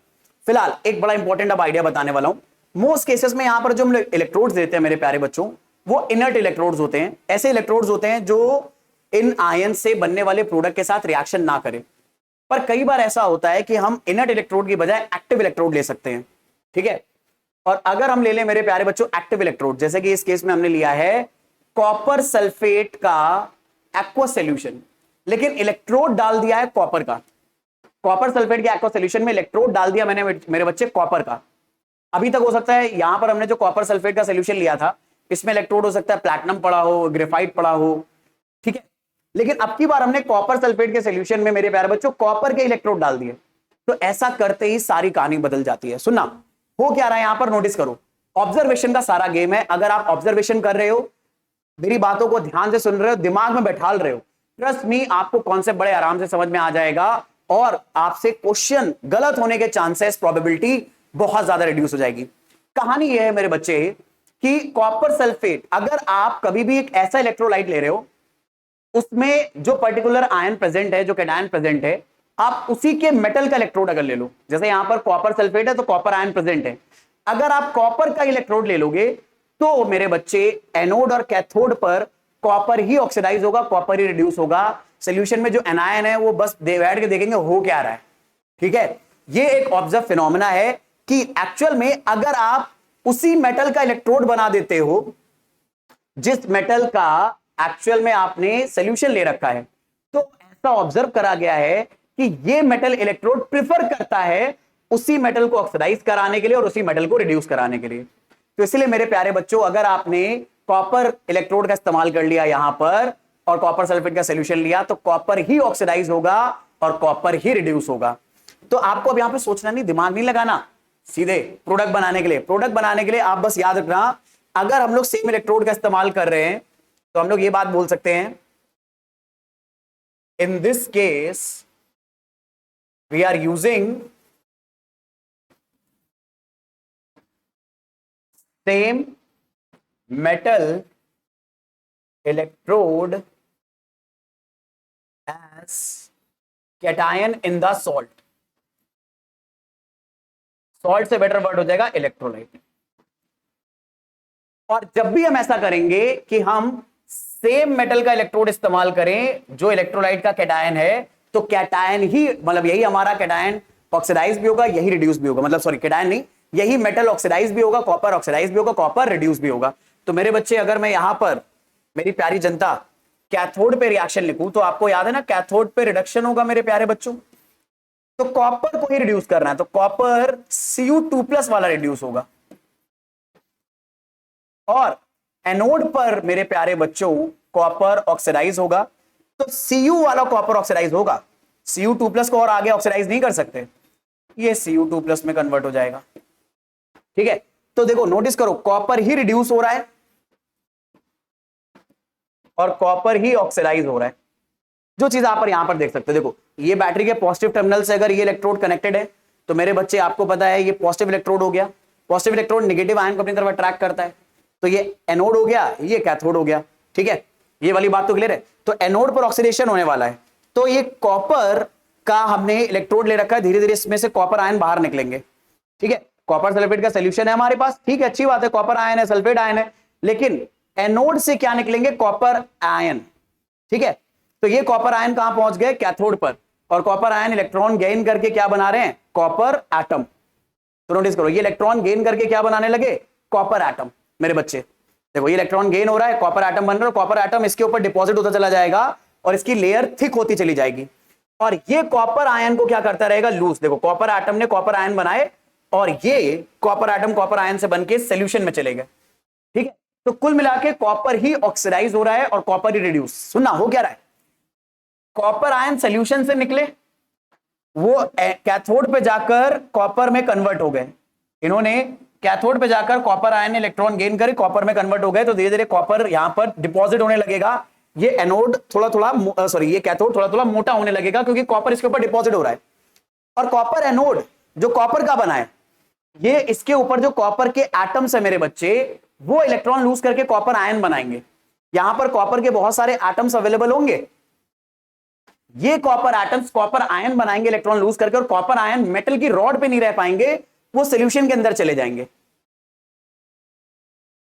फिलहाल एक बड़ा इंपॉर्टेंट अब आइडिया बताने वाला हूं। मोस्ट केसेस में यहां पर जो हम इलेक्ट्रोड्स देते हैं मेरे प्यारे बच्चों वो इनर्ट इलेक्ट्रोड्स होते हैं। ऐसे इलेक्ट्रोड्स होते हैं जो इन आयन से बनने वाले प्रोडक्ट के साथ रिएक्शन ना करें। पर कई बार ऐसा होता है कि हम इनर्ट इलेक्ट्रोड की बजाय एक्टिव इलेक्ट्रोड ले सकते हैं, ठीक है। और अगर हम ले लें मेरे प्यारे बच्चों एक्टिव इलेक्ट्रोड, जैसे कि इस केस में हमने लिया है कॉपर सल्फेट का एक्वा सॉल्यूशन, लेकिन इलेक्ट्रोड डाल दिया है कॉपर का। कॉपर सल्फेट के एक्वा सॉल्यूशन में इलेक्ट्रोड डाल दिया मैंने मेरे बच्चे कॉपर का। अभी तक हो सकता है यहां पर हमने जो कॉपर सल्फेट का सोल्यूशन लिया था इसमें इलेक्ट्रोड हो सकता है प्लैटिनम पड़ा हो, ग्रेफाइट पड़ा हो, ठीक है। लेकिन अब की बार हमने कॉपर सल्फेट के सोल्यूशन में मेरे प्यारे बच्चों कॉपर के इलेक्ट्रोड डाल दिए, तो ऐसा करते ही सारी कहानी बदल जाती है। सुनना हो क्या रहा है यहां पर, नोटिस करो, ऑब्जर्वेशन का सारा गेम है। अगर आप ऑब्जर्वेशन कर रहे हो, मेरी बातों को ध्यान से सुन रहे हो, दिमाग में बैठाल रहे हो, ट्रस्ट मी आपको कॉन्सेप्ट बड़े आराम से समझ में आ जाएगा और आपसे क्वेश्चन गलत होने के चांसेस, प्रोबेबिलिटी बहुत ज्यादा रिड्यूस हो जाएगी। कहानी यह है मेरे बच्चे कि कॉपर सल्फेट, अगर आप कभी भी एक ऐसा इलेक्ट्रोलाइट ले रहे हो उसमें जो पर्टिकुलर आयन प्रेजेंट है, जो कैटायन प्रेजेंट है, आप उसी के मेटल का इलेक्ट्रोड अगर ले लो, जैसे यहां पर कॉपर सल्फेट है तो कॉपर आयन प्रेजेंट है, अगर आप कॉपर का इलेक्ट्रोड ले लोगे तो मेरे बच्चे एनोड और कैथोड पर कॉपर ही ऑक्सीडाइज होगा, कॉपर ही रिड्यूस होगा। सोल्यूशन में जो एनायन है वो बस बैठ के देखेंगे हो क्या रहा है, ठीक है। ये एक ऑब्जर्व फिनोमेना है कि एक्चुअल में अगर आप उसी मेटल का इलेक्ट्रोड बना देते हो जिस मेटल का एक्चुअल में आपने सोल्यूशन ले रखा है, तो ऐसा ऑब्जर्व करा गया है कि ये मेटल इलेक्ट्रोड प्रिफर करता है उसी मेटल को ऑक्सीडाइज कराने के लिए और उसी मेटल को रिड्यूस कराने के लिए। तो इसलिए मेरे प्यारे बच्चों, अगर आपने कॉपर इलेक्ट्रोड का इस्तेमाल कर लिया यहां पर और कॉपर सल्फेट का सोल्यूशन लिया, तो कॉपर ही ऑक्सीडाइज होगा और कॉपर ही रिड्यूस होगा। तो आपको अब यहां पे सोचना नहीं, दिमाग नहीं लगाना, सीधे प्रोडक्ट बनाने के लिए, प्रोडक्ट बनाने के लिए आप बस याद रखना, अगर हम लोग सेम इलेक्ट्रोड का इस्तेमाल कर रहे हैं तो हम लोग ये बात बोल सकते हैं, in this case we are using same metal electrode as cation in the salt. Salt से बेटर वर्ड हो जाएगा इलेक्ट्रोलाइट। और जब भी हम ऐसा करेंगे कि हम सेम मेटल का इलेक्ट्रोड इस्तेमाल करें जो इलेक्ट्रोलाइट का कैटायन है, तो कैटायन ही, मतलब यही हमारा कैटायन ऑक्सीडाइज भी होगा, यही रिड्यूस भी होगा, मतलब सॉरी कैटायन नहीं, यही मेटल ऑक्सीडाइज भी होगा, कॉपर ऑक्सीडाइज भी होगा, कॉपर रिड्यूस भी होगा। तो मेरे बच्चे, अगर मैं यहां पर, मेरी प्यारी जनता, कैथोड पे रिएक्शन लिखूं तो आपको याद है ना, कैथोड पे रिडक्शन होगा मेरे प्यारे बच्चों, तो कॉपर को ही रिड्यूस करना है, तो कॉपर Cu2+ वाला रिड्यूस होगा। और एनोड पर मेरे प्यारे बच्चों कॉपर ऑक्सीडाइज होगा, तो Cu वाला कॉपर ऑक्सीडाइज होगा, Cu2+ को और आगे ऑक्सीडाइज नहीं कर सकते, ये Cu2+ में कन्वर्ट हो जाएगा, ठीक है। तो देखो नोटिस करो, कॉपर ही रिड्यूस हो रहा है और कॉपर ही ऑक्सीडाइज हो रहा है। जो चीज आप यहां पर देख सकते हो, देखो ये बैटरी के पॉजिटिव टर्मिनल से अगर ये इलेक्ट्रोड कनेक्टेड है तो मेरे बच्चे आपको पता है ये पॉजिटिव इलेक्ट्रोड हो गया, पॉजिटिव इलेक्ट्रोड नेगेटिव आयन को अपनी तरफ अट्रैक्ट करता है, तो ये एनोड हो गया, ये कैथोड हो गया, ठीक है। ये वाली बात तो क्लियर है। तो एनोड पर ऑक्सीडेशन होने वाला है, तो ये कॉपर का हमने इलेक्ट्रोड ले रखा है, धीरे धीरे इसमें से कॉपर आयन बाहर निकलेंगे, ठीक है। कॉपर सल्फेट का सोल्यूशन है हमारे पास, ठीक है, अच्छी बात है, कॉपर आयन है, सल्फेट आयन है, लेकिन एनोड से क्या निकलेंगे, कॉपर आयन, ठीक है। तो ये कॉपर आयन कहां पहुंच गए, कैथोड पर, और कॉपर आयन इलेक्ट्रॉन गेन करके क्या बना रहे हैं, कॉपर एटम। तो नोटिस करो, ये इलेक्ट्रॉन गेन करके क्या बनाने लगे, कॉपर एटम। मेरे बच्चे देखो, ये इलेक्ट्रॉन गेन हो रहा है, कॉपर एटम बन रहा है, कॉपर एटम इसके ऊपर डिपॉजिट होता चला जाएगा और इसकी लेयर थिक होती चली जाएगी, और ये कॉपर आयन को क्या करता रहेगा, लूज। देखो कॉपर एटम ने कॉपर आयन बनाए और ये कॉपर एटम कॉपर आयन से बनके सोल्यूशन में चले गए, ठीक है। तो कुल मिला के कॉपर ही ऑक्सीडाइज हो रहा है और कॉपर ही रिड्यूस। सुनना हो क्या रहा है, कॉपर आयन सोल्यूशन से निकले, वो कैथोड पे जाकर कॉपर में कन्वर्ट हो गए, इन्होंने कैथोड पे जाकर कॉपर आयन इलेक्ट्रॉन गेन करे, कॉपर में कन्वर्ट हो गए, तो धीरे धीरे कॉपर यहां पर डिपॉजिट होने लगेगा, ये एनोड थोड़ा थोड़ा सॉरी ये कैथोड थोड़ा थोड़ा मोटा होने लगेगा क्योंकि कॉपर इसके ऊपर डिपॉजिट हो रहा है। और कॉपर एनोड जो कॉपर का बना है, ये इसके ऊपर जो कॉपर के एटम्स है मेरे बच्चे, वो इलेक्ट्रॉन लूज करके कॉपर आयन बनाएंगे। यहां पर कॉपर के बहुत सारे एटम्स अवेलेबल होंगे, ये कॉपर एटम्स कॉपर आयन बनाएंगे इलेक्ट्रॉन लूज करके, और कॉपर आयन मेटल की रॉड पे नहीं रह पाएंगे, वो सोल्यूशन के अंदर चले जाएंगे,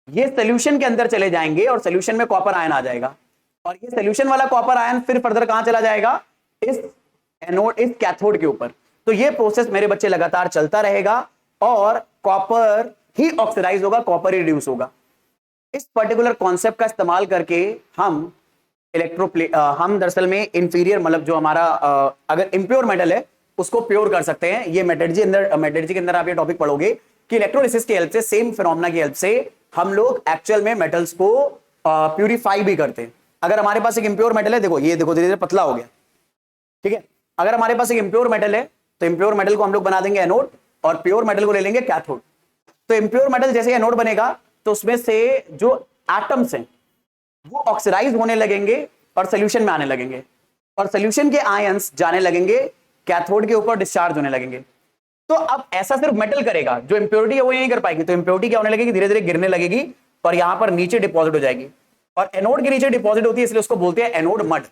ये सोल्यूशन के अंदर चले जाएंगे और सोल्यूशन में कॉपर आयन आ जाएगा, और ये सोल्यूशन वाला कॉपर आयन फिर फर्दर कहां चला जाएगा, इस एनोड, इस कैथोड के ऊपर। तो ये प्रोसेस मेरे बच्चे लगातार चलता रहेगा और कॉपर ही ऑक्सीडाइज होगा, कॉपर ही रिड्यूस होगा। इस पर्टिकुलर कॉन्सेप्ट का इस्तेमाल करके हम हम दरअसल में इंफीरियर, मतलब जो हमारा अगर इम्प्योर मेटल है उसको प्योर कर सकते हैं। ये मेटलर्जी के अंदर आप ये टॉपिक पढ़ोगे कि इलेक्ट्रोलिसिस की हेल्प से, सेम फिनोमेना की हेल्प से हम लोग एक्चुअल में मेटल्स को प्यूरिफाई भी करते हैं। अगर हमारे पास एक इंप्योर मेटल है, देखो ये देखो धीरे धीरे पतला हो गया, ठीक है। अगर हमारे पास एक इंप्योर मेटल है तो इंप्योर मेटल को हम लोग बना देंगे एनोड और प्योर मेटल को ले लेंगे कैथोड। तो इंप्योर मेटल जैसे एनोड बनेगा तो उसमें से जो एटम्स हैं वो ऑक्सीडाइज होने लगेंगे और सोल्यूशन में आने लगेंगे, और सोल्यूशन के आयंस जाने लगेंगे कैथोड के ऊपर, डिस्चार्ज होने लगेंगे। तो अब ऐसा सिर्फ मेटल करेगा, जो इंप्योरिटी है वो नहीं कर पाएगी। तो इंप्योरिटी क्या होने लगेगी, धीरे धीरे गिरने लगेगी और यहां पर नीचे डिपॉजिट हो जाएगी, और एनोड के नीचे डिपॉजिट होती है, इसलिए उसको बोलते हैं एनोड मड।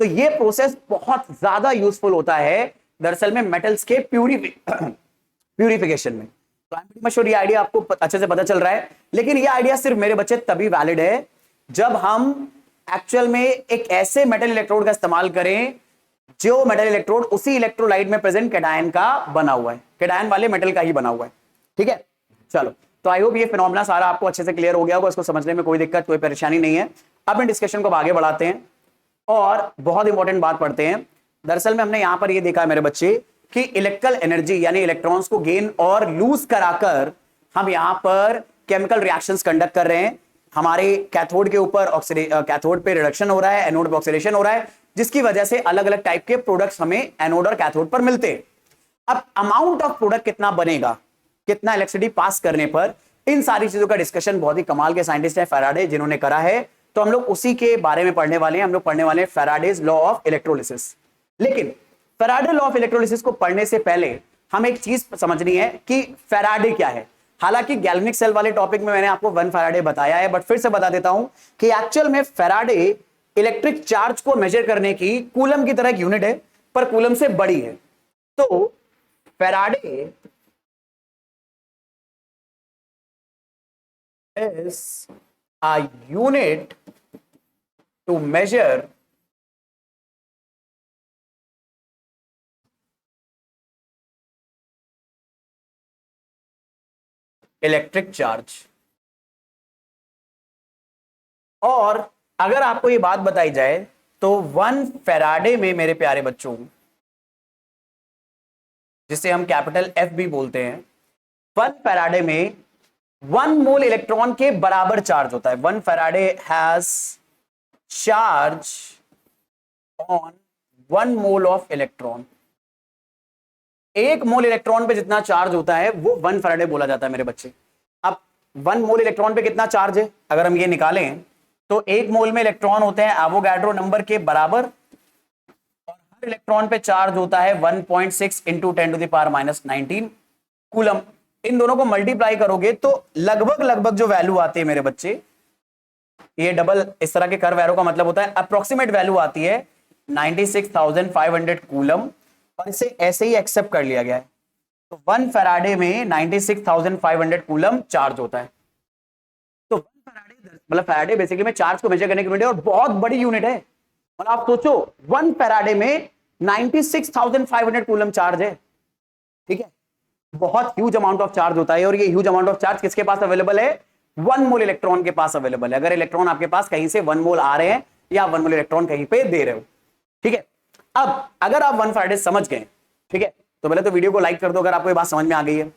तो ये प्रोसेस बहुत ज्यादा यूजफुल होता है दरअसल में मेटल्स के प्यूरिफिकेशन में। तो I am pretty much sure ये आइडिया आपको अच्छे से पता चल रहा है। लेकिन ये आइडिया सिर्फ मेरे बच्चे तभी वैलिड है जब हम एक्चुअल में एक ऐसे मेटल इलेक्ट्रोड का इस्तेमाल करें जो मेटल इलेक्ट्रोड उसी इलेक्ट्रोलाइट में प्रेजेंट कैटायन का बना हुआ है, कैटायन वाले मेटल का ही बना हुआ है, ठीक है। चलो, तो आई होप ये फिनोमेना सारा आपको अच्छे से क्लियर हो गया होगा, इसको समझने में कोई दिक्कत कोई परेशानी नहीं है। अब इन डिस्कशन को आगे बढ़ाते हैं और बहुत इंपॉर्टेंट बात पढ़ते हैं। दरअसल में हमने यहां पर ये देखा है मेरे बच्चे कि इलेक्ट्रिकल एनर्जी यानी इलेक्ट्रॉन्स को गेन और लूज कराकर हम यहां पर केमिकल रिएक्शंस कंडक्ट कर रहे हैं। हमारे कैथोड के ऊपर कैथोड पे रिडक्शन हो रहा है, एनोड पे ऑक्सीडेशन हो रहा है, जिसकी वजह से अलग अलग टाइप के प्रोडक्ट्स हमें एनोड और कैथोड पर मिलते हैं। अब अमाउंट ऑफ प्रोडक्ट कितना बनेगा, कितना इलेक्ट्रिसिटी पास करने पर, इन सारी चीजों का डिस्कशन बहुत ही कमाल के साइंटिस्ट है फैराडे जिन्होंने करा है। तो हम लोग उसी के बारे में पढ़ने वाले हैं। हम लोग पढ़ने वाले हैं फैराडेज लॉ ऑफ इलेक्ट्रोलिसिस। लेकिन फैराडे लॉ ऑफ इलेक्ट्रोलिसिस को पढ़ने से पहले हमें एक चीज समझनी है कि फैराडे क्या है। हालांकि गैल्वेनिक सेल वाले टॉपिक में मैंने आपको 1 फैराडे बताया है, बट फिर से बता देता हूं कि एक्चुअल में फैराडे इलेक्ट्रिक चार्ज को मेजर करने की कूलम की तरह एक यूनिट है, पर कूलम से बड़ी है। तो Faraday is a unit to measure electric charge. और अगर आपको ये बात बताई जाए तो 1 फैराडे में मेरे प्यारे बच्चों, जिसे हम कैपिटल F भी बोलते हैं, 1 फैराडे में 1 मोल इलेक्ट्रॉन के बराबर चार्ज होता है। 1 Faraday has charge on 1 mole of electron. 1 mole electron पे जितना चार्ज होता है वो 1 फैराडे बोला जाता है मेरे बच्चे। अब 1 मोल इलेक्ट्रॉन पे कितना चार्ज है अगर हम ये निकालें तो 1 मोल में इलेक्ट्रॉन होते हैं एवोगाड्रो नंबर के बराबर, और हर इलेक्ट्रॉन पे चार्ज होता है 1.6 इंटू 10⁻⁻19 कूलम। इन दोनों को मल्टीप्लाई करोगे तो लगभग जो वैल्यू आती है मेरे बच्चे, ये डबल इस तरह के कर्व एरो का मतलब होता है अप्रोक्सीमेट वैल्यू आती है 96,500 कूलम, और इसे ऐसे ही एक्सेप्ट कर लिया गया है। तो 1 फैराडे में 96,500 कूलम चार्ज होता है। तो 1 फैराडे मतलब फैराडे बेसिकली में चार्ज को मेजर करने की यूनिट है और बहुत बड़ी यूनिट है। मतलब आप सोचो 1 फैराडे में 96,500 कूलम चार्ज है, ठीक है। बहुत ह्यूज अमाउंट ऑफ चार्ज होता है, और ये ह्यूज अमाउंट ऑफ चार्ज किसके पास अवेलेबल है, 1 मोल इलेक्ट्रॉन के पास अवेलेबल है। अगर इलेक्ट्रॉन आपके पास कहीं से 1 मोल आ रहे हैं या 1 मोल इलेक्ट्रॉन कहीं पे दे रहे हो, ठीक है। अब अगर आप 1 फैराडे समझ गए, ठीक है, तो पहले तो वीडियो को लाइक कर दो अगर आपको ये बात समझ में आ गई है,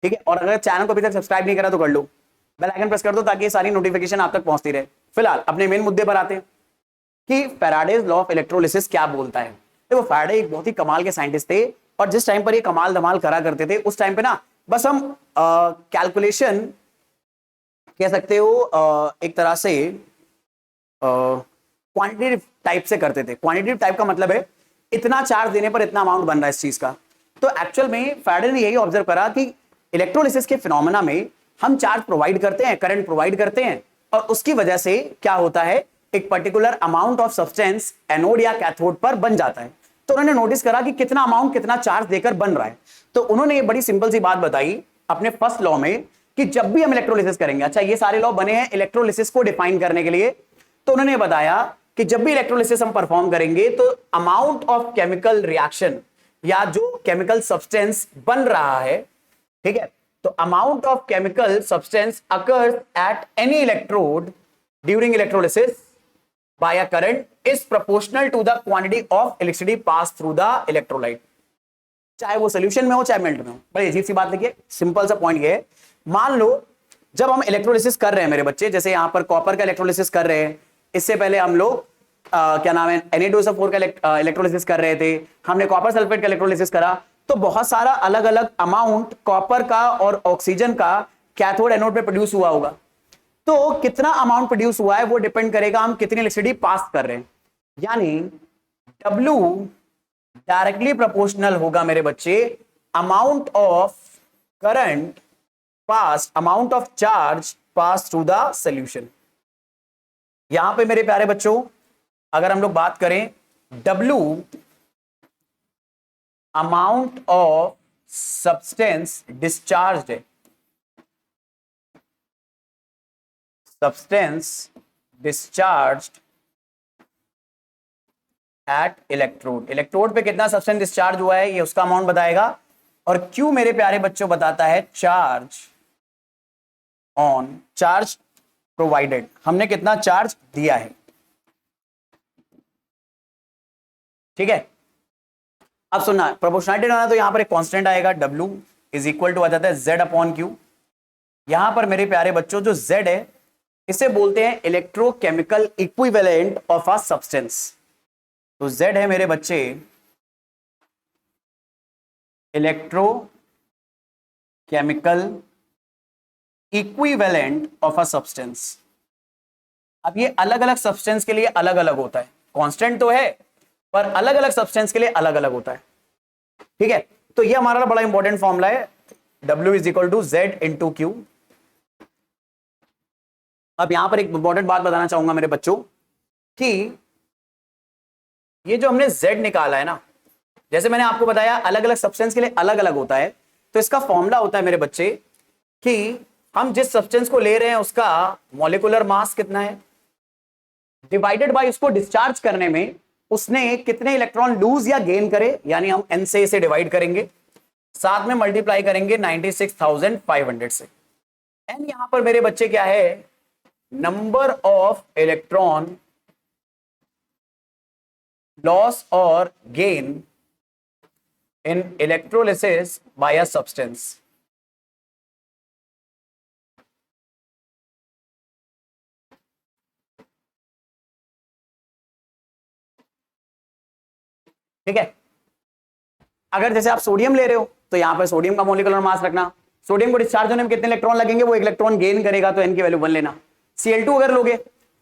ठीक है। और अगर चैनल को अभी तक सब्सक्राइब नहीं करा तो कर लो, बेल आइकन प्रेस कर दो ताकि सारी नोटिफिकेशन आप तक पहुंचती रहे। फिलहाल अपने मेन मुद्दे पर आते हैं कि फैराडेज लॉ ऑफ इलेक्ट्रोलिसिस क्या बोलता है। देखो फैराडे एक बहुत ही कमाल के साइंटिस्ट थे, और जिस टाइम पर ये कमाल धमाल करा करते थे उस टाइम पे ना बस हम कैलकुलेशन कह सकते हो एक तरह से क्वांटिटेटिव टाइप से करते थे। क्वांटिटेटिव टाइप का मतलब है इतना चार्ज देने पर इतना अमाउंट बन रहा है इस चीज का। तो एक्चुअल में फैराडे ने यही ऑब्जर्व करा कि इलेक्ट्रोलिसिस के फिनोमेना में हम चार्ज प्रोवाइड करते हैं, करंट प्रोवाइड करते हैं, और उसकी वजह से क्या होता है, एक particular amount of substance anode या कैथोड पर बन जाता है। तो उन्होंने नोटिस करा कि कितना अमाउंट कितना चार्ज देकर बन रहा है। तो उन्होंने ये बड़ी सिंपल सी बात बताई अपने फर्स्ट लॉ में कि जब भी हम इलेक्ट्रोलिसिस करेंगे, अच्छा ये सारे लॉ बने हैं इलेक्ट्रोलिसिस को डिफाइन करने के लिए, तो उन्होंने बताया कि जब भी इलेक्ट्रोलिसिस हम परफॉर्म करेंगे तो अमाउंट ऑफ केमिकल रिएक्शन या जो केमिकल सब्सटेंस बन रहा है, ठीक है, तो amount of chemical substance occurs at any electrode during electrolysis by a current is proportional to the quantity of electricity passed through the electrolyte। चाहे वो सोल्यूशन में हो चाहे मेल्ट में हो। बड़ी अजीब सी बात देखिए, सिंपल सा पॉइंट ये है, मान लो जब हम इलेक्ट्रोलिसिस कर रहे हैं मेरे बच्चे, जैसे यहां पर कॉपर का इलेक्ट्रोलिसिस कर रहे हैं, इससे पहले हम लोग क्या नाम है Na2SO4 का इलेक्ट्रोलिसिस कर रहे थे, हमने कॉपर सल्फेट का इलेक्ट्रोलिसिस करा, तो बहुत सारा अलग अलग अमाउंट कॉपर का और ऑक्सीजन का कैथोड एनोड पे प्रोड्यूस हुआ होगा। तो कितना अमाउंट प्रोड्यूस हुआ है वो डिपेंड करेगा हम कितनी इलेक्ट्रिसिटी पास कर रहे हैं, यानी W डायरेक्टली प्रोपोर्शनल होगा मेरे बच्चे amount of current pass, amount of charge pass through the solution. यहां पे मेरे प्यारे बच्चों अगर हम लोग बात करें W amount of substance discharge है, substance discharged at electrode, electrode पे कितना सब्सटेंस डिस्चार्ज हुआ है ये उसका अमाउंट बताएगा। और Q मेरे प्यारे बच्चों बताता है चार्ज ऑन, चार्ज प्रोवाइडेड, हमने कितना चार्ज दिया है। ठीक है, अब सुनना, प्रोपोर्शनलिटी बनाना तो यहां पर एक कांस्टेंट आएगा W इज इक्वल टू आ जाता है Z अपॉन Q। यहां पर मेरे प्यारे बच्चों जो Z है इसे बोलते हैं electrochemical equivalent of a substance. तो Z है मेरे बच्चे electrochemical equivalent of a substance. अब ये अलग अलग सब्सटेंस के लिए अलग अलग होता है, कांस्टेंट तो है पर अलग अलग सब्सटेंस के लिए अलग अलग होता है। ठीक है, तो ये हमारा बड़ा इंपॉर्टेंट फॉर्मूला है, W is equal to Z into Q। अब यहां पर एक इंपॉर्टेंट बात बताना चाहूंगा मेरे बच्चों कि ये जो हमने Z निकाला है ना, जैसे मैंने आपको बताया अलग अलग सब्सटेंस के लिए अलग अलग होता है, तो इसका फॉर्मूला होता है मेरे बच्चे कि हम जिस सब्सटेंस को ले रहे हैं उसका मॉलिक्यूलर मास कितना है डिवाइडेड बाय उसको डिस्चार्ज करने में उसने कितने इलेक्ट्रॉन लूज या गेन करे, यानी हम N से इसे डिवाइड करेंगे, साथ में मल्टीप्लाई करेंगे 96,500 से। N यहां पर मेरे बच्चे क्या है, नंबर ऑफ इलेक्ट्रॉन लॉस और gain in electrolysis by a substance. ठीक है, अगर जैसे आप सोडियम ले रहे हो तो यहां पर सोडियम का मॉलिक्यूलर मास रखना, सोडियम को डिस्चार्ज होने में कितने इलेक्ट्रॉन लगेंगे, वो इलेक्ट्रॉन गेन करेगा तो N की वैल्यू 1 लेना। Cl2 अगर लोगे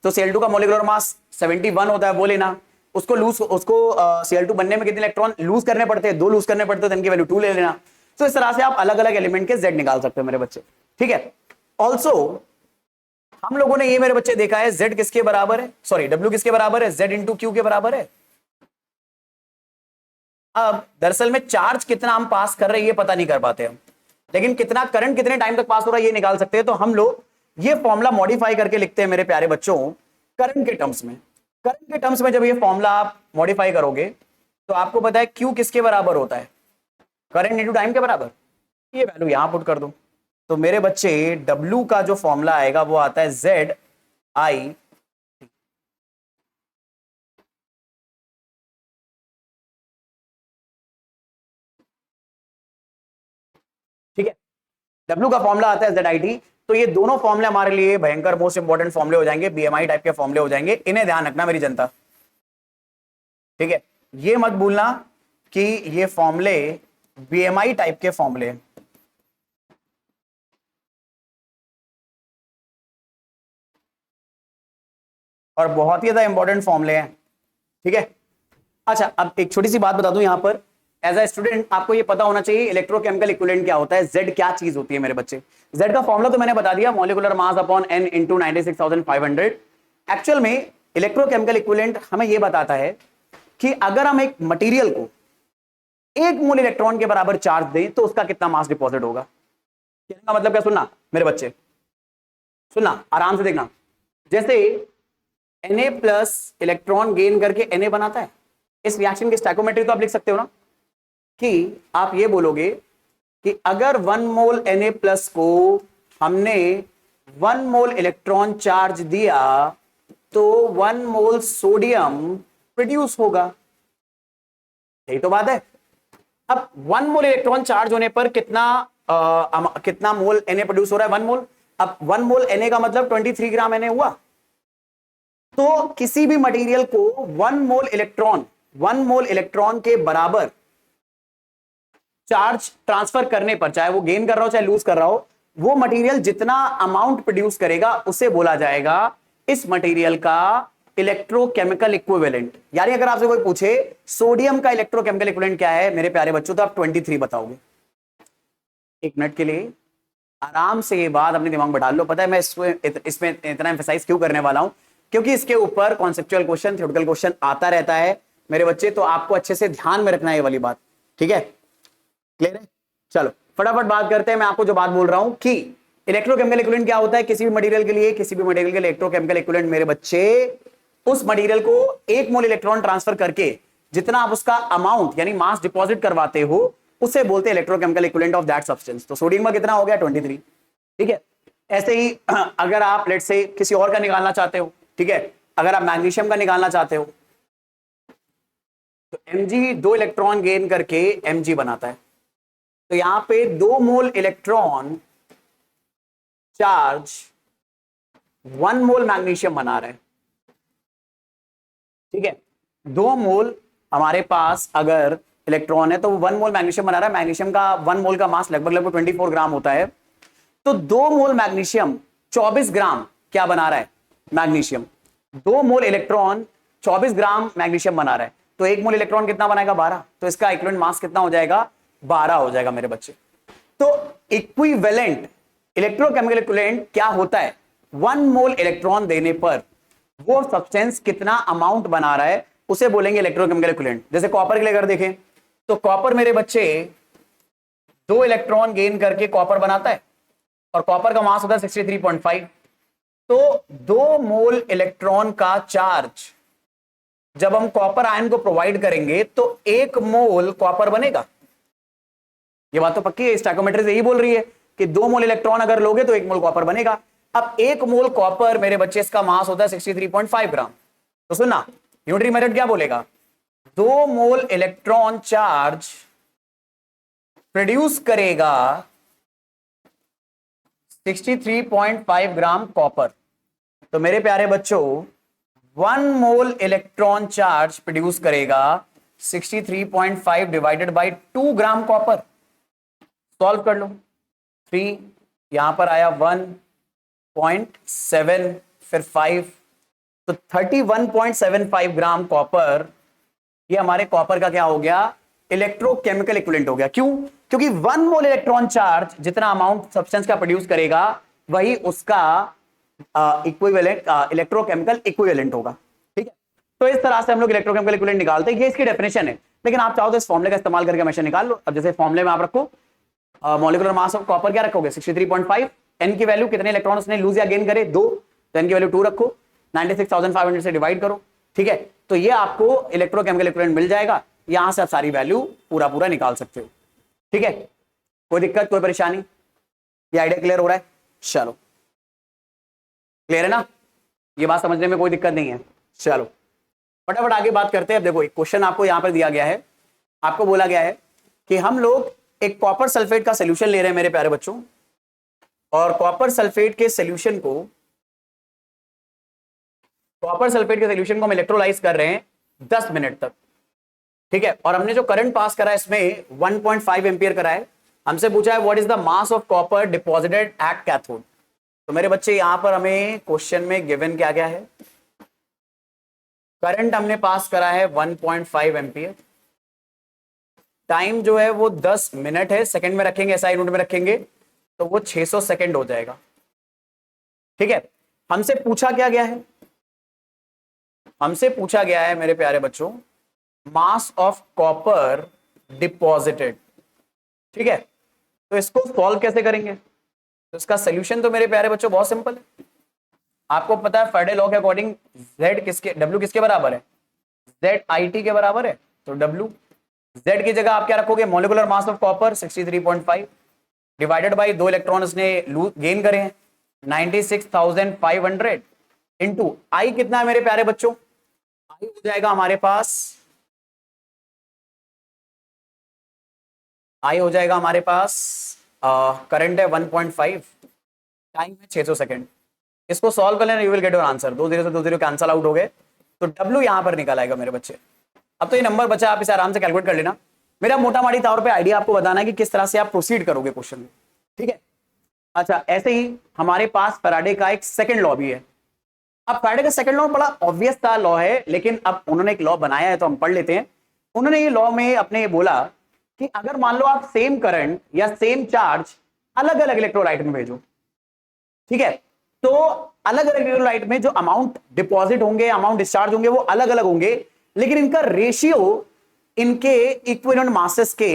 तो Cl2 का मॉलिक्यूलर मास 71 होता है, वो लेना। उसको लूज, उसको Cl2 बनने में कितने इलेक्ट्रॉन लूज करने पड़ते हैं, 2 लूज करने पड़ते हैं, तो N की वैल्यू 2 ले लेना। तो इस तरह से आप अलग अलग एलिमेंट के Z निकाल सकते हो मेरे बच्चे। ठीक है, ऑल्सो हम लोगों ने ये मेरे बच्चे देखा है Z किसके बराबर है, सॉरी W किसके बराबर है, Z इंटू Q के बराबर है। अब दरअसल में चार्ज कितना हम पास कर रहे हैं ये पता नहीं कर पाते हम, लेकिन कितना करंट कितने टाइम तक पास हो रहा है ये निकाल सकते हैं। तो हम लोग ये फॉर्मूला मॉडिफाई करके लिखते हैं मेरे प्यारे बच्चों करंट के टर्म्स में। करंट के टर्म्स में जब ये फॉर्मूला आप मॉडिफाई करोगे तो आपको पता है Q किसके बराबर होता है, करंट इंटू टाइम के बराबर। ये वैल्यू यहां पुट कर दो तो मेरे बच्चे W का जो फॉर्मूला आएगा वो आता है ZI। ठीक है, W का फॉर्मूला आता है ZIT। तो ये दोनों फॉर्मूले हमारे लिए भयंकर मोस्ट इंपोर्टेंट फॉर्मूले हो जाएंगे, BMI टाइप के फॉर्मूले हो जाएंगे, इन्हें ध्यान रखना मेरी जनता। ठीक है, ये मत भूलना कि ये फॉर्मूले BMI टाइप के फॉर्मूले हैं। और बहुत ही ज्यादा इंपॉर्टेंट फॉर्मूले हैं। ठीक है, अच्छा अब एक छोटी सी बात बता दूं यहां पर, एज अ स्टूडेंट आपको ये पता होना चाहिए इलेक्ट्रोकेमिकल इक्विवेलेंट क्या होता है, Z क्या चीज होती है मेरे बच्चे। Z का फॉर्मूला तो मैंने बता दिया, molecular mass upon N into 96,500। Actual में इलेक्ट्रोकेमिकल इक्विवेलेंट हमें ये बताता है कि अगर हम एक मटेरियल को 1 मोल इलेक्ट्रॉन के बराबर चार्ज दें तो उसका कितना मास डिपॉजिट होगा। कहने का मतलब क्या, सुनना मेरे बच्चे, सुनना आराम से देखना। जैसे Na प्लस इलेक्ट्रॉन गेन करके Na बनाता है, इस रिएक्शन की स्टैकोमेट्री तो आप लिख सकते हो ना, कि आप ये बोलोगे कि अगर 1 मोल Na प्लस को हमने 1 मोल इलेक्ट्रॉन चार्ज दिया तो 1 मोल सोडियम प्रोड्यूस होगा। यही तो बात है। अब 1 मोल इलेक्ट्रॉन चार्ज होने पर कितना मोल Na प्रोड्यूस हो रहा है? 1 मोल। अब 1 मोल Na का मतलब 23 ग्राम Na हुआ। तो किसी भी मटेरियल को 1 मोल इलेक्ट्रॉन के बराबर चार्ज ट्रांसफर करने पर, चाहे वो गेन कर रहा हो चाहे लूज कर रहा हो, वो मटेरियल जितना अमाउंट प्रोड्यूस करेगा उसे बोला जाएगा इस मटेरियल का इलेक्ट्रोकेमिकल इक्विवेलेंट। यानी अगर आपसे कोई पूछे सोडियम का इलेक्ट्रोकेमिकल इक्विवेलेंट क्या है मेरे प्यारे बच्चों, तो आप 23 बताओगे। एक मिनट के लिए आराम से ये बात अपने दिमाग में बैठा लो। पता है मैं इसमें इतना एम्फसाइज क्यों करने वाला हूं? क्योंकि इसके ऊपर कॉन्सेप्चुअल क्वेश्चन, थ्योरेटिकल क्वेश्चन आता रहता है मेरे बच्चे, तो आपको अच्छे से ध्यान में रखना है ये वाली बात। ठीक है, क्लियर है? चलो फटाफट बात करते हैं। मैं आपको जो बात बोल रहा हूं कि इलेक्ट्रोकेमिकल इक्विवेलेंट क्या होता है किसी भी मटेरियल के लिए, किसी भी मटेरियल के लिए इलेक्ट्रोकेमिकल इक्विवेलेंट मेरे बच्चे उस मटेरियल को 1 मोल इलेक्ट्रॉन ट्रांसफर करके जितना आप उसका अमाउंट यानी मास डिपॉजिट करवाते हो उसे बोलते हैं electrochemical equivalent of that substance. तो सोडियम का कितना हो गया? 23। ठीक है, ऐसे ही अगर आप लेट से किसी और का निकालना चाहते हो, ठीक है, अगर आप मैग्नीशियम का निकालना चाहते हो तो Mg 2 इलेक्ट्रॉन गेन करके Mg बनाता है। तो यहां पे 2 मोल इलेक्ट्रॉन चार्ज 1 मोल मैग्नीशियम बना रहे हैं। ठीक है, 2 मोल हमारे पास अगर इलेक्ट्रॉन है तो 1 मोल मैग्नीशियम बना रहा है। मैग्नीशियम का 1 मोल का मास लगभग 24 ग्राम होता है। तो 2 मोल मैग्नीशियम 24 ग्राम क्या बना रहा है? मैग्नीशियम। 2 मोल इलेक्ट्रॉन 24 ग्राम मैग्नीशियम बना रहा है। तो 1 मोल इलेक्ट्रॉन कितना बनाएगा? 12। तो इसका इक्विवेलेंट मास कितना हो जाएगा? 12 हो जाएगा मेरे बच्चे। तो इक्विवेलेंट इलेक्ट्रोकेमिकल इक्विवेलेंट क्या होता है? 1 मोल इलेक्ट्रॉन देने पर वो सब्सटेंस कितना अमाउंट बना रहा है उसे बोलेंगे इलेक्ट्रोकेमिकल इक्विवेलेंट। जैसे कॉपर के लिए अगर देखें तो कॉपर मेरे बच्चे 2 इलेक्ट्रॉन गेन करके कॉपर बनाता है और कॉपर का मास होता है 63.5। तो 2 मोल इलेक्ट्रॉन का चार्ज जब हम कॉपर आयन को प्रोवाइड करेंगे तो 1 मोल कॉपर बनेगा। ये बात तो पक्की है, स्टैकोमेट्री से यही बोल रही है कि 2 मोल इलेक्ट्रॉन अगर लोगे तो 1 मोल कॉपर बनेगा। अब 1 मोल कॉपर मेरे बच्चे इसका मास होता है 63.5 ग्राम। तो सुनना, यूनिटरी मेथड क्या बोलेगा? 2 मोल इलेक्ट्रॉन चार्ज प्रोड्यूस करेगा 63.5 ग्राम कॉपर। तो मेरे प्यारे बच्चों 1 मोल इलेक्ट्रॉन चार्ज प्रोड्यूस करेगा 63.5 divided by 2 gram copper. Solve कर लो। 3 यहां पर आया 1.7 फिर 5, तो 31.75 ग्राम कॉपर। ये हमारे कॉपर का क्या हो गया? इलेक्ट्रोकेमिकल इक्विवेलेंट हो गया। क्यों? क्योंकि 1 मोल इलेक्ट्रॉन चार्ज जितना अमाउंट सब्सटेंस का प्रोड्यूस करेगा वही उसका इक्विवेलेंट इलेक्ट्रोकेमिकल इक्विवेलेंट होगा। ठीक है, तो इस तरह से हम लोग इलेक्ट्रोकेमिकल इक्विवेलेंट निकालते हैं। ये इसकी डेफिनेशन है, लेकिन आप चाहो तो इस फॉर्मूले का इस्तेमाल करके हमेशा निकाल लो। अब जैसे फॉर्मूले में आप रखो मॉलिक्यूलर मास ऑफ कॉपर क्या रखोगे? 63.5। एन की वैल्यू कितने इलेक्ट्रॉन उसने लूज या गेन करे? 2। तो एन की वैल्यू 2 रखो, 96,500 से डिवाइड करो। ठीक है, तो ये आपको इलेक्ट्रोकेमिकल इक्विवेलेंट मिल जाएगा। यहां से आप सारी वैल्यू पूरा निकाल सकते हो। ठीक है, कोई दिक्कत, कोई परेशानी? ये आइडिया क्लियर हो रहा है? चलो, क्लियर है ना? ये बात समझने में कोई दिक्कत नहीं है। चलो फटाफट आगे बात करते हैं। अब देखो एक क्वेश्चन आपको यहां पर दिया गया है। आपको बोला गया है कि हम लोग एक कॉपर सल्फेट का सोल्यूशन ले रहे हैं मेरे प्यारे बच्चों, और कॉपर सल्फेट के सोल्यूशन को हम इलेक्ट्रोलाइज कर रहे हैं 10 मिनट तक। ठीक है, और हमने जो करंट पास करा है इसमें 1.5 एम्पियर करा है। हमसे पूछा है what is the mass of copper deposited at cathode. तो मेरे बच्चे यहां पर हमें क्वेश्चन में गिवन क्या क्या है? करंट हमने पास करा है 1.5 एम्पियर। टाइम जो है वो 10 मिनट है, सेकंड में रखेंगे, एसआई यूनिट में रखेंगे तो वो 600 सेकंड हो जाएगा। ठीक है, हमसे पूछा क्या गया है? हमसे पूछा गया है मेरे प्यारे बच्चों मास ऑफ कॉपर डिपॉजिटेड। ठीक है, तो इसको सॉल्व कैसे करेंगे? तो इसका सोल्यूशन तो मेरे प्यारे बच्चों बहुत सिंपल है। आपको पता है फैराडे लॉ के अकॉर्डिंग W किसके बराबर है? ZIT के बराबर है। तो W Z की जगह आप क्या रखोगे? Molecular mass of copper 63.5 divided by 2 electron उसने गेन करे हैं 96,500 इंटू आई कितना है मेरे प्यारे बच्चों? आई हो जाएगा हमारे पास आई हो जाएगा हमारे पास, करंट है 1.5, टाइम है 600 सेकेंड। इसको सॉल्व कर लेना, you will get your answer. 2 0 से 2 0 कैंसल आउट हो गए, तो डब्ल्यू यहां पर निकल आएगा मेरे बच्चे। अब तो ये नंबर बचा, आप इसे आराम से कैलकुलेट कर लेना। मेरा मोटा मोटी तौर पे आइडिया आपको बताना है कि किस तरह से आप प्रोसीड करोगे क्वेश्चन में, ठीक है। अच्छा, ऐसे ही हमारे पास फैराडे का एक सेकंड लॉ भी है। अब फैराडे का सेकंड लॉ बड़ा ऑब्वियस सा लॉ है, लेकिन अब उन्होंने एक लॉ बनाया है तो हम पढ़ लेते हैं। उन्होंने ये लॉ में अपने ये बोला कि अगर मान लो आप सेम करंट या सेम चार्ज अलग अलग इलेक्ट्रोलाइट में भेजो, ठीक है, तो अलग अलग इलेक्ट्रोलाइट में जो अमाउंट डिपॉजिट होंगे, अमाउंट डिस्चार्ज होंगे, वो अलग अलग होंगे, लेकिन इनका रेशियो इनके इक्विवेलेंट मासेस के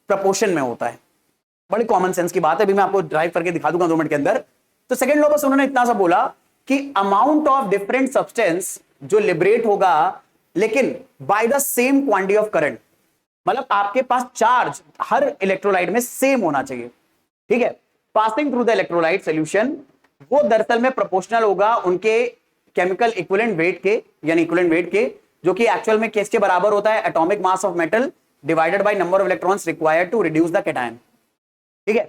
प्रपोर्शन में होता है। बड़ी कॉमन सेंस की बात है, अभी मैं आपको ड्राइव करके दिखा दूंगा 2 मिनट के अंदर। तो सेकंड लॉ बस उन्होंने इतना सा बोला कि अमाउंट ऑफ डिफरेंट सब्सटेंस जो लिबरेट होगा लेकिन by the same quantity of current, मतलब आपके पास चार्ज हर इलेक्ट्रोलाइट में सेम होना चाहिए, ठीक है, passing through the electrolyte solution, वो दरअसल में प्रोपोर्शनल होगा उनके केमिकल इक्विवेलेंट वेट के, यानी इक्विवेलेंट वेट के, जो कि एक्चुअल में किसके बराबर होता है, atomic mass of metal divided by number of electrons required to reduce the cation, ठीक है।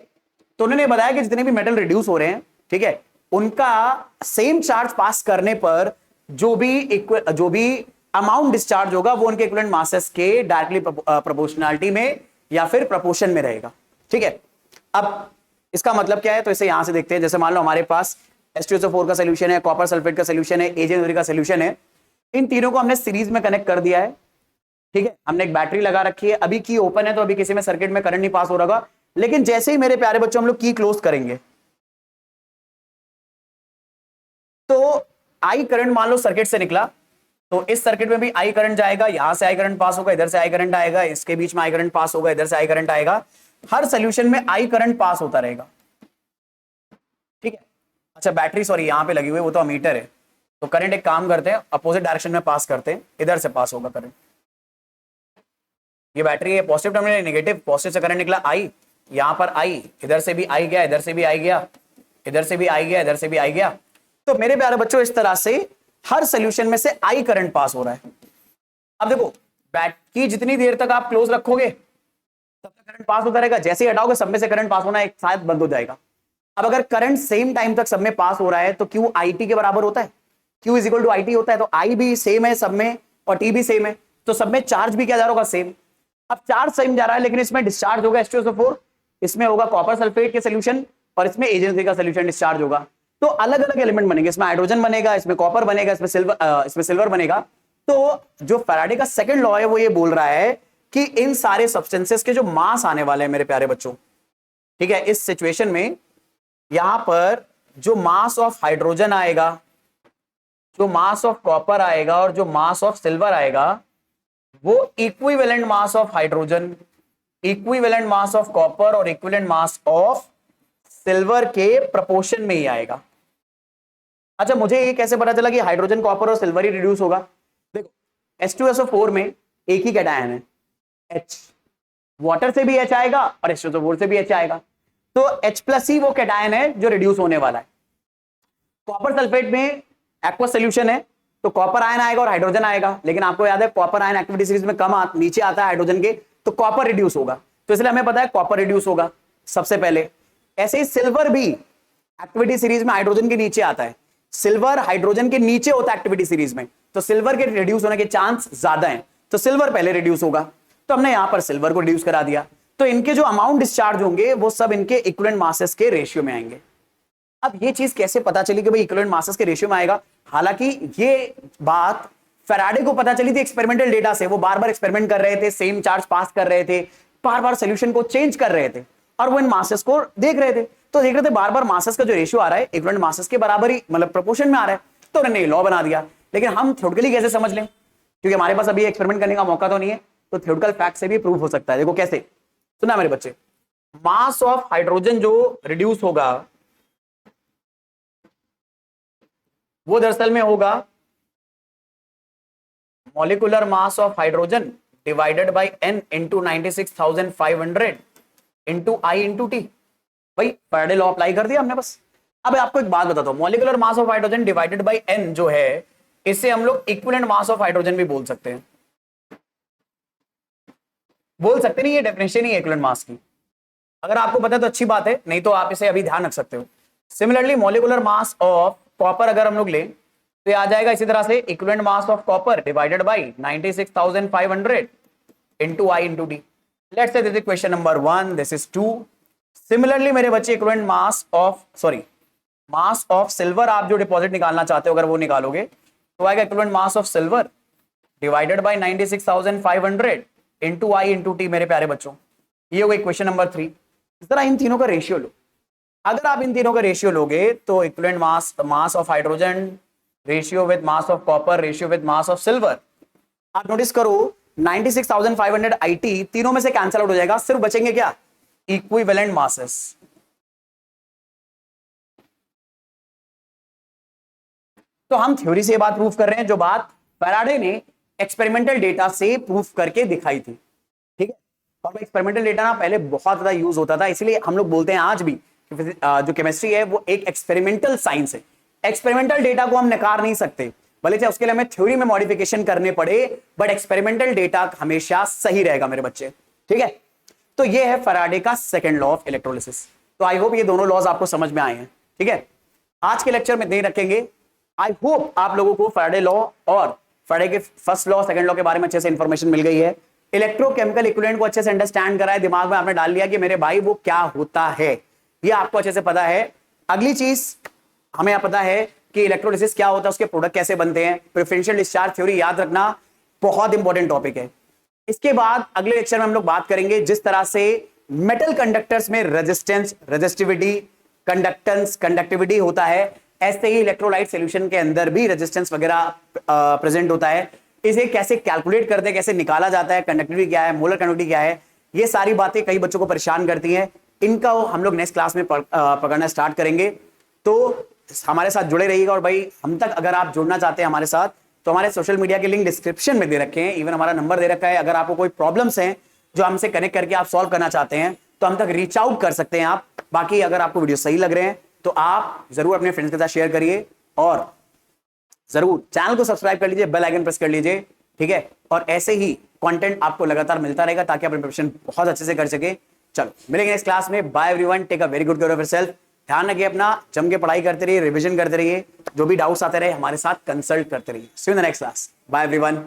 तो उन्होंने बताया कि जितने भी मेटल रिड्यूस हो रहे हैं, ठीक है, उनका सेम चार्ज पास करने पर जो भी अमाउंट डिस्चार्ज होगा वो उनके इक्विवेलेंट मासेस के डायरेक्टली प्रोपोर्शनलिटी में या फिर प्रोपोर्शन में रहेगा, ठीक है। अब इसका मतलब क्या है, तो इसे यहां से देखते हैं। जैसे मान लो हमारे पास H2SO4 का सोल्यूशन है, कॉपर सल्फेट का सोल्यूशन है, AgNO3 का सोल्यूशन है। इन तीनों को हमने सीरीज में कनेक्ट कर दिया है, ठीक है। हमने एक बैटरी लगा रखी है, अभी की ओपन है तो अभी किसी में सर्किट में करंट नहीं पास हो रहा होगा, लेकिन जैसे ही मेरे प्यारे बच्चों हम लोग की क्लोज करेंगे तो आई करंट मान लो सर्किट से निकला, तो इस सर्किट में भी आई करंट जाएगा, यहां से आई करंट पास होगा, इधर से आई करंट आएगा, इसके बीच में आई करंट पास होगा, इधर से आई करंट आएगा, हर सोल्यूशन में आई करंट पास होता रहेगा, ठीक है। अच्छा बैटरी सॉरी यहां पे लगी हुई है, वो तो अमीटर है, तो करंट एक काम करते हैं, अपोजिट डायरेक्शन में पास करते हैं, इधर से पास होगा करंट। ये बैटरी है, पॉजिटिव टर्मिनल नेगेटिव, पॉजिटिव से करंट निकला आई, यहां पर आई, इधर से भी आई गया, इधर से भी आई गया, इधर से भी आई गया, इधर से भी आई गया। तो मेरे प्यारे बच्चों इस तरह से हर सोल्यूशन में से आई करंट पास हो रहा है। अब देखो बैटरी जितनी देर तक आप क्लोज रखोगे तब तक करंट पास होता रहेगा, जैसे ही हटाओगे सब में से करंट पास होना एक साथ बंद हो जाएगा। अब अगर करंट सेम टाइम तक सब में पास हो रहा है तो क्यू आई टी के बराबर होता है, Q is equal to I T होता है, तो आई भी सेम है सब में और टी भी सेम है, तो सब में चार्ज भी क्या जा रहा होगा सेम। अब चार्ज सेम जा रहा है लेकिन इसमें डिस्चार्ज होगा H2SO4, इसमें होगा कॉपर सल्फेट के सोल्यूशन और इसमें AgNO3 का सोल्यूशन डिस्चार्ज होगा, तो अलग अलग एलिमेंट बनेंगे, इसमें हाइड्रोजन बनेगा, इसमें कॉपर बनेगा, इसमें सिल्वर बनेगा। तो जो फैराडे का सेकंड लॉ है वो ये बोल रहा है कि इन सारे सब्सटेंसेस के जो मास आने वाले हैं मेरे प्यारे बच्चों, ठीक है, इस सिचुएशन में यहां पर जो मास ऑफ हाइड्रोजन आएगा, जो मास ऑफ कॉपर आएगा और जो मास ऑफ सिल्वर आएगा, वो equivalent mass of hydrogen, equivalent mass of copper और इक्विवेलेंट मास ऑफ सिल्वर के प्रपोर्शन में ही आएगा। अच्छा मुझे ये कैसे पता चला कि हाइड्रोजन कॉपर और सिल्वर ही रिड्यूस होगा? देखो H2SO4 में एक ही कैटायन है H, वाटर से भी H आएगा और H2SO4 से भी H आएगा, तो H+ ही वो कैटायन है जो रिड्यूस होने वाला है। कॉपर सल्फेट में एक्वस सोल्यूशन है तो कॉपर आयन आएगा और हाइड्रोजन आएगा, लेकिन आपको याद है कॉपर आयन एक्टिविटी सीरीज में कम नीचे आता है हाइड्रोजन के, तो कॉपर रिड्यूस होगा, तो इसलिए हमें पता है कॉपर रिड्यूस होगा सबसे पहले। ऐसे ही सिल्वर भी एक्टिविटी सीरीज में हाइड्रोजन के नीचे आता है, सिल्वर हाइड्रोजन के नीचे होता है एक्टिविटी सीरीज में, तो सिल्वर के रिड्यूस होने के चांस ज्यादा हैं, तो सिल्वर पहले रिड्यूस होगा, तो हमने यहां पर सिल्वर को रिड्यूस करा दिया। तो इनके जो अमाउंट डिस्चार्ज होंगे वो सब इनके इक्विवेलेंट मासेस के रेशियो में आएंगे। अब ये चीज कैसे पता चली कि भाई इक्विवेलेंट मासेस के रेशियो में आएगा? हालांकि ये बात फैराडे को पता चली थी एक्सपेरिमेंटल डेटा से, वो बार बार एक्सपेरिमेंट कर रहे थे, सेम चार्ज पास कर रहे थे, बार बार सोल्यूशन को चेंज कर रहे थे और वो इन मासेस को देख रहे थे, तो देख रहे थे बार बार मासेस का जो रेशियो आ रहा है इक्विवेलेंट मासेस के बराबर ही, मतलब प्रोपोर्शन में आ रहा है, तो उन्होंने लॉ बना दिया। लेकिन हम थ्योरेटिकली कैसे समझ लें, क्योंकि हमारे पास अभी एक्सपेरिमेंट करने का मौका तो नहीं है, तो थ्योरेटिकल फैक्ट से भी प्रूव हो सकता है। देखो कैसे, सुना मेरे बच्चे, मास ऑफ हाइड्रोजन जो रिड्यूस होगा वो दरअसल में होगा molecular mass of hydrogen divided by n into 96,500 into I into T. भाई फैराडे लॉ अप्लाई कर दिया हमने बस। अब आपको एक बात बताता हूं, molecular mass of hydrogen divided by n जो है, इसे हम लोग इक्विवेलेंट मास ऑफ हाइड्रोजन भी बोल सकते हैं। बोल सकते नहीं, ये डेफिनेशन ही है इक्विवेलेंट मास की। अगर आपको पता है तो अच्छी बात है, नहीं तो आप इसे अभी ध्यान रख सकते हो। Similarly molecular mass of copper अगर हम लोग लें तो ये आ जाएगा इसी तरह से, equivalent mass of copper divided by 96,500 into I into D. Let's say this is question number 1, this is 2. Similarly मेरे बच्चे इक्विवेलेंट मास ऑफ सिल्वर आप जो डिपॉजिट निकालना चाहते हो अगर वो निकालोगे तो आएगा equivalent mass of silver divided by 96,500 into I into T मेरे प्यारे बच्चों। ये हो गई क्वेश्चन नंबर 3। जरा इन तीनों का रेशियो लो। अगर आप इन तीनों का रेशियो लोगे तो equivalent mass of hydrogen ratio with mass of copper ratio with mass of silver, आप नोटिस करो 96,500 IT तीनों में से कैंसिल आउट हो जाएगा, सिर्फ बचेंगे क्या, इक्विवेलेंट मासेस। तो हम थ्योरी से ये बात प्रूफ कर रहे हैं जो बात फैराडे ने एक्सपेरिमेंटल डेटा से प्रूफ करके दिखाई थी, ठीक है। और एक्सपेरिमेंटल डेटा ना पहले बहुत ज्यादा यूज होता था, इसलिए हम लोग बोलते हैं आज भी जो केमिस्ट्री है वो एक एक्सपेरिमेंटल साइंस है। एक्सपेरिमेंटल डेटा को हम नकार नहीं सकते, भले चाहे उसके लिए हमें थ्योरी में मॉडिफिकेशन करने पड़े, बट एक्सपेरिमेंटल डेटा हमेशा सही रहेगा मेरे बच्चे, ठीक है। तो ये है फैराडे का सेकंड लॉ ऑफ इलेक्ट्रोलिसिस। तो आई होप ये दोनों लॉज आपको समझ में आए हैं, ठीक है। आज के लेक्चर में नहीं रखेंगे। आई होप आप लोगों को फैराडे लॉ और फैराडे के फर्स्ट लॉ सेकंड लॉ के बारे में अच्छे से इंफॉर्मेशन मिल गई है। इलेक्ट्रोकेमिकल इक्विवेलेंट को अच्छे से अंडरस्टैंड करा है, दिमाग में आपने डाल लिया कि मेरे भाई वो क्या होता है, ये आपको अच्छे से पता है। अगली चीज हमें पता है कि इलेक्ट्रोलिसिस क्या होता है, उसके प्रोडक्ट कैसे बनते हैं। प्रेफरेंशियल डिस्चार्ज थ्योरी याद रखना बहुत इंपॉर्टेंट टॉपिक है। इसके बाद अगले लेक्चर में हम लोग बात करेंगे जिस तरह से मेटल कंडक्टर्स में रेजिस्टेंस, रेजिस्टिविटी, कंडक्टेंस, कंडक्टिविटी होता है, ऐसे ही इलेक्ट्रोलाइट सॉल्यूशन के अंदर भी रेजिस्टेंस वगैरह प्रेजेंट होता है। इसे कैसे कैलकुलेट करते हैं, कैसे निकाला जाता है, कंडक्टिविटी क्या है, मोलर कंडक्टिविटी क्या है, ये सारी बातें कई बच्चों को परेशान करती हैं। इनका हम लोग नेक्स्ट क्लास में पकड़ना स्टार्ट करेंगे। तो हमारे साथ जुड़े रहिएगा। और भाई हम तक अगर आप जुड़ना चाहते हैं हमारे साथ तो हमारे सोशल मीडिया के लिंक डिस्क्रिप्शन में दे रखे हैं, इवन हमारा नंबर दे रखा है। अगर आपको कोई प्रॉब्लम्स हैं जो हमसे कनेक्ट करके आप सॉल्व करना चाहते हैं तो हम तक रीच आउट कर सकते हैं आप। बाकी अगर आपको वीडियो सही लग रहे हैं तो आप जरूर अपने फ्रेंड्स के साथ शेयर करिए और जरूर चैनल को सब्सक्राइब कर लीजिए, बेल आइकन प्रेस कर लीजिए, ठीक है। और ऐसे ही कंटेंट आपको लगातार मिलता रहेगा ताकि आप प्रिपरेशन बहुत अच्छे से कर सके। चलो मिलेंगे नेक्स्ट क्लास में। Bye everyone, take a very good care of yourself. ध्यान रखिए अपना, जम के पढ़ाई करते रहिए, रिवीजन करते रहिए, जो भी डाउट्स आते रहे हमारे साथ कंसल्ट करते रहिए। See you in the next class. Bye everyone.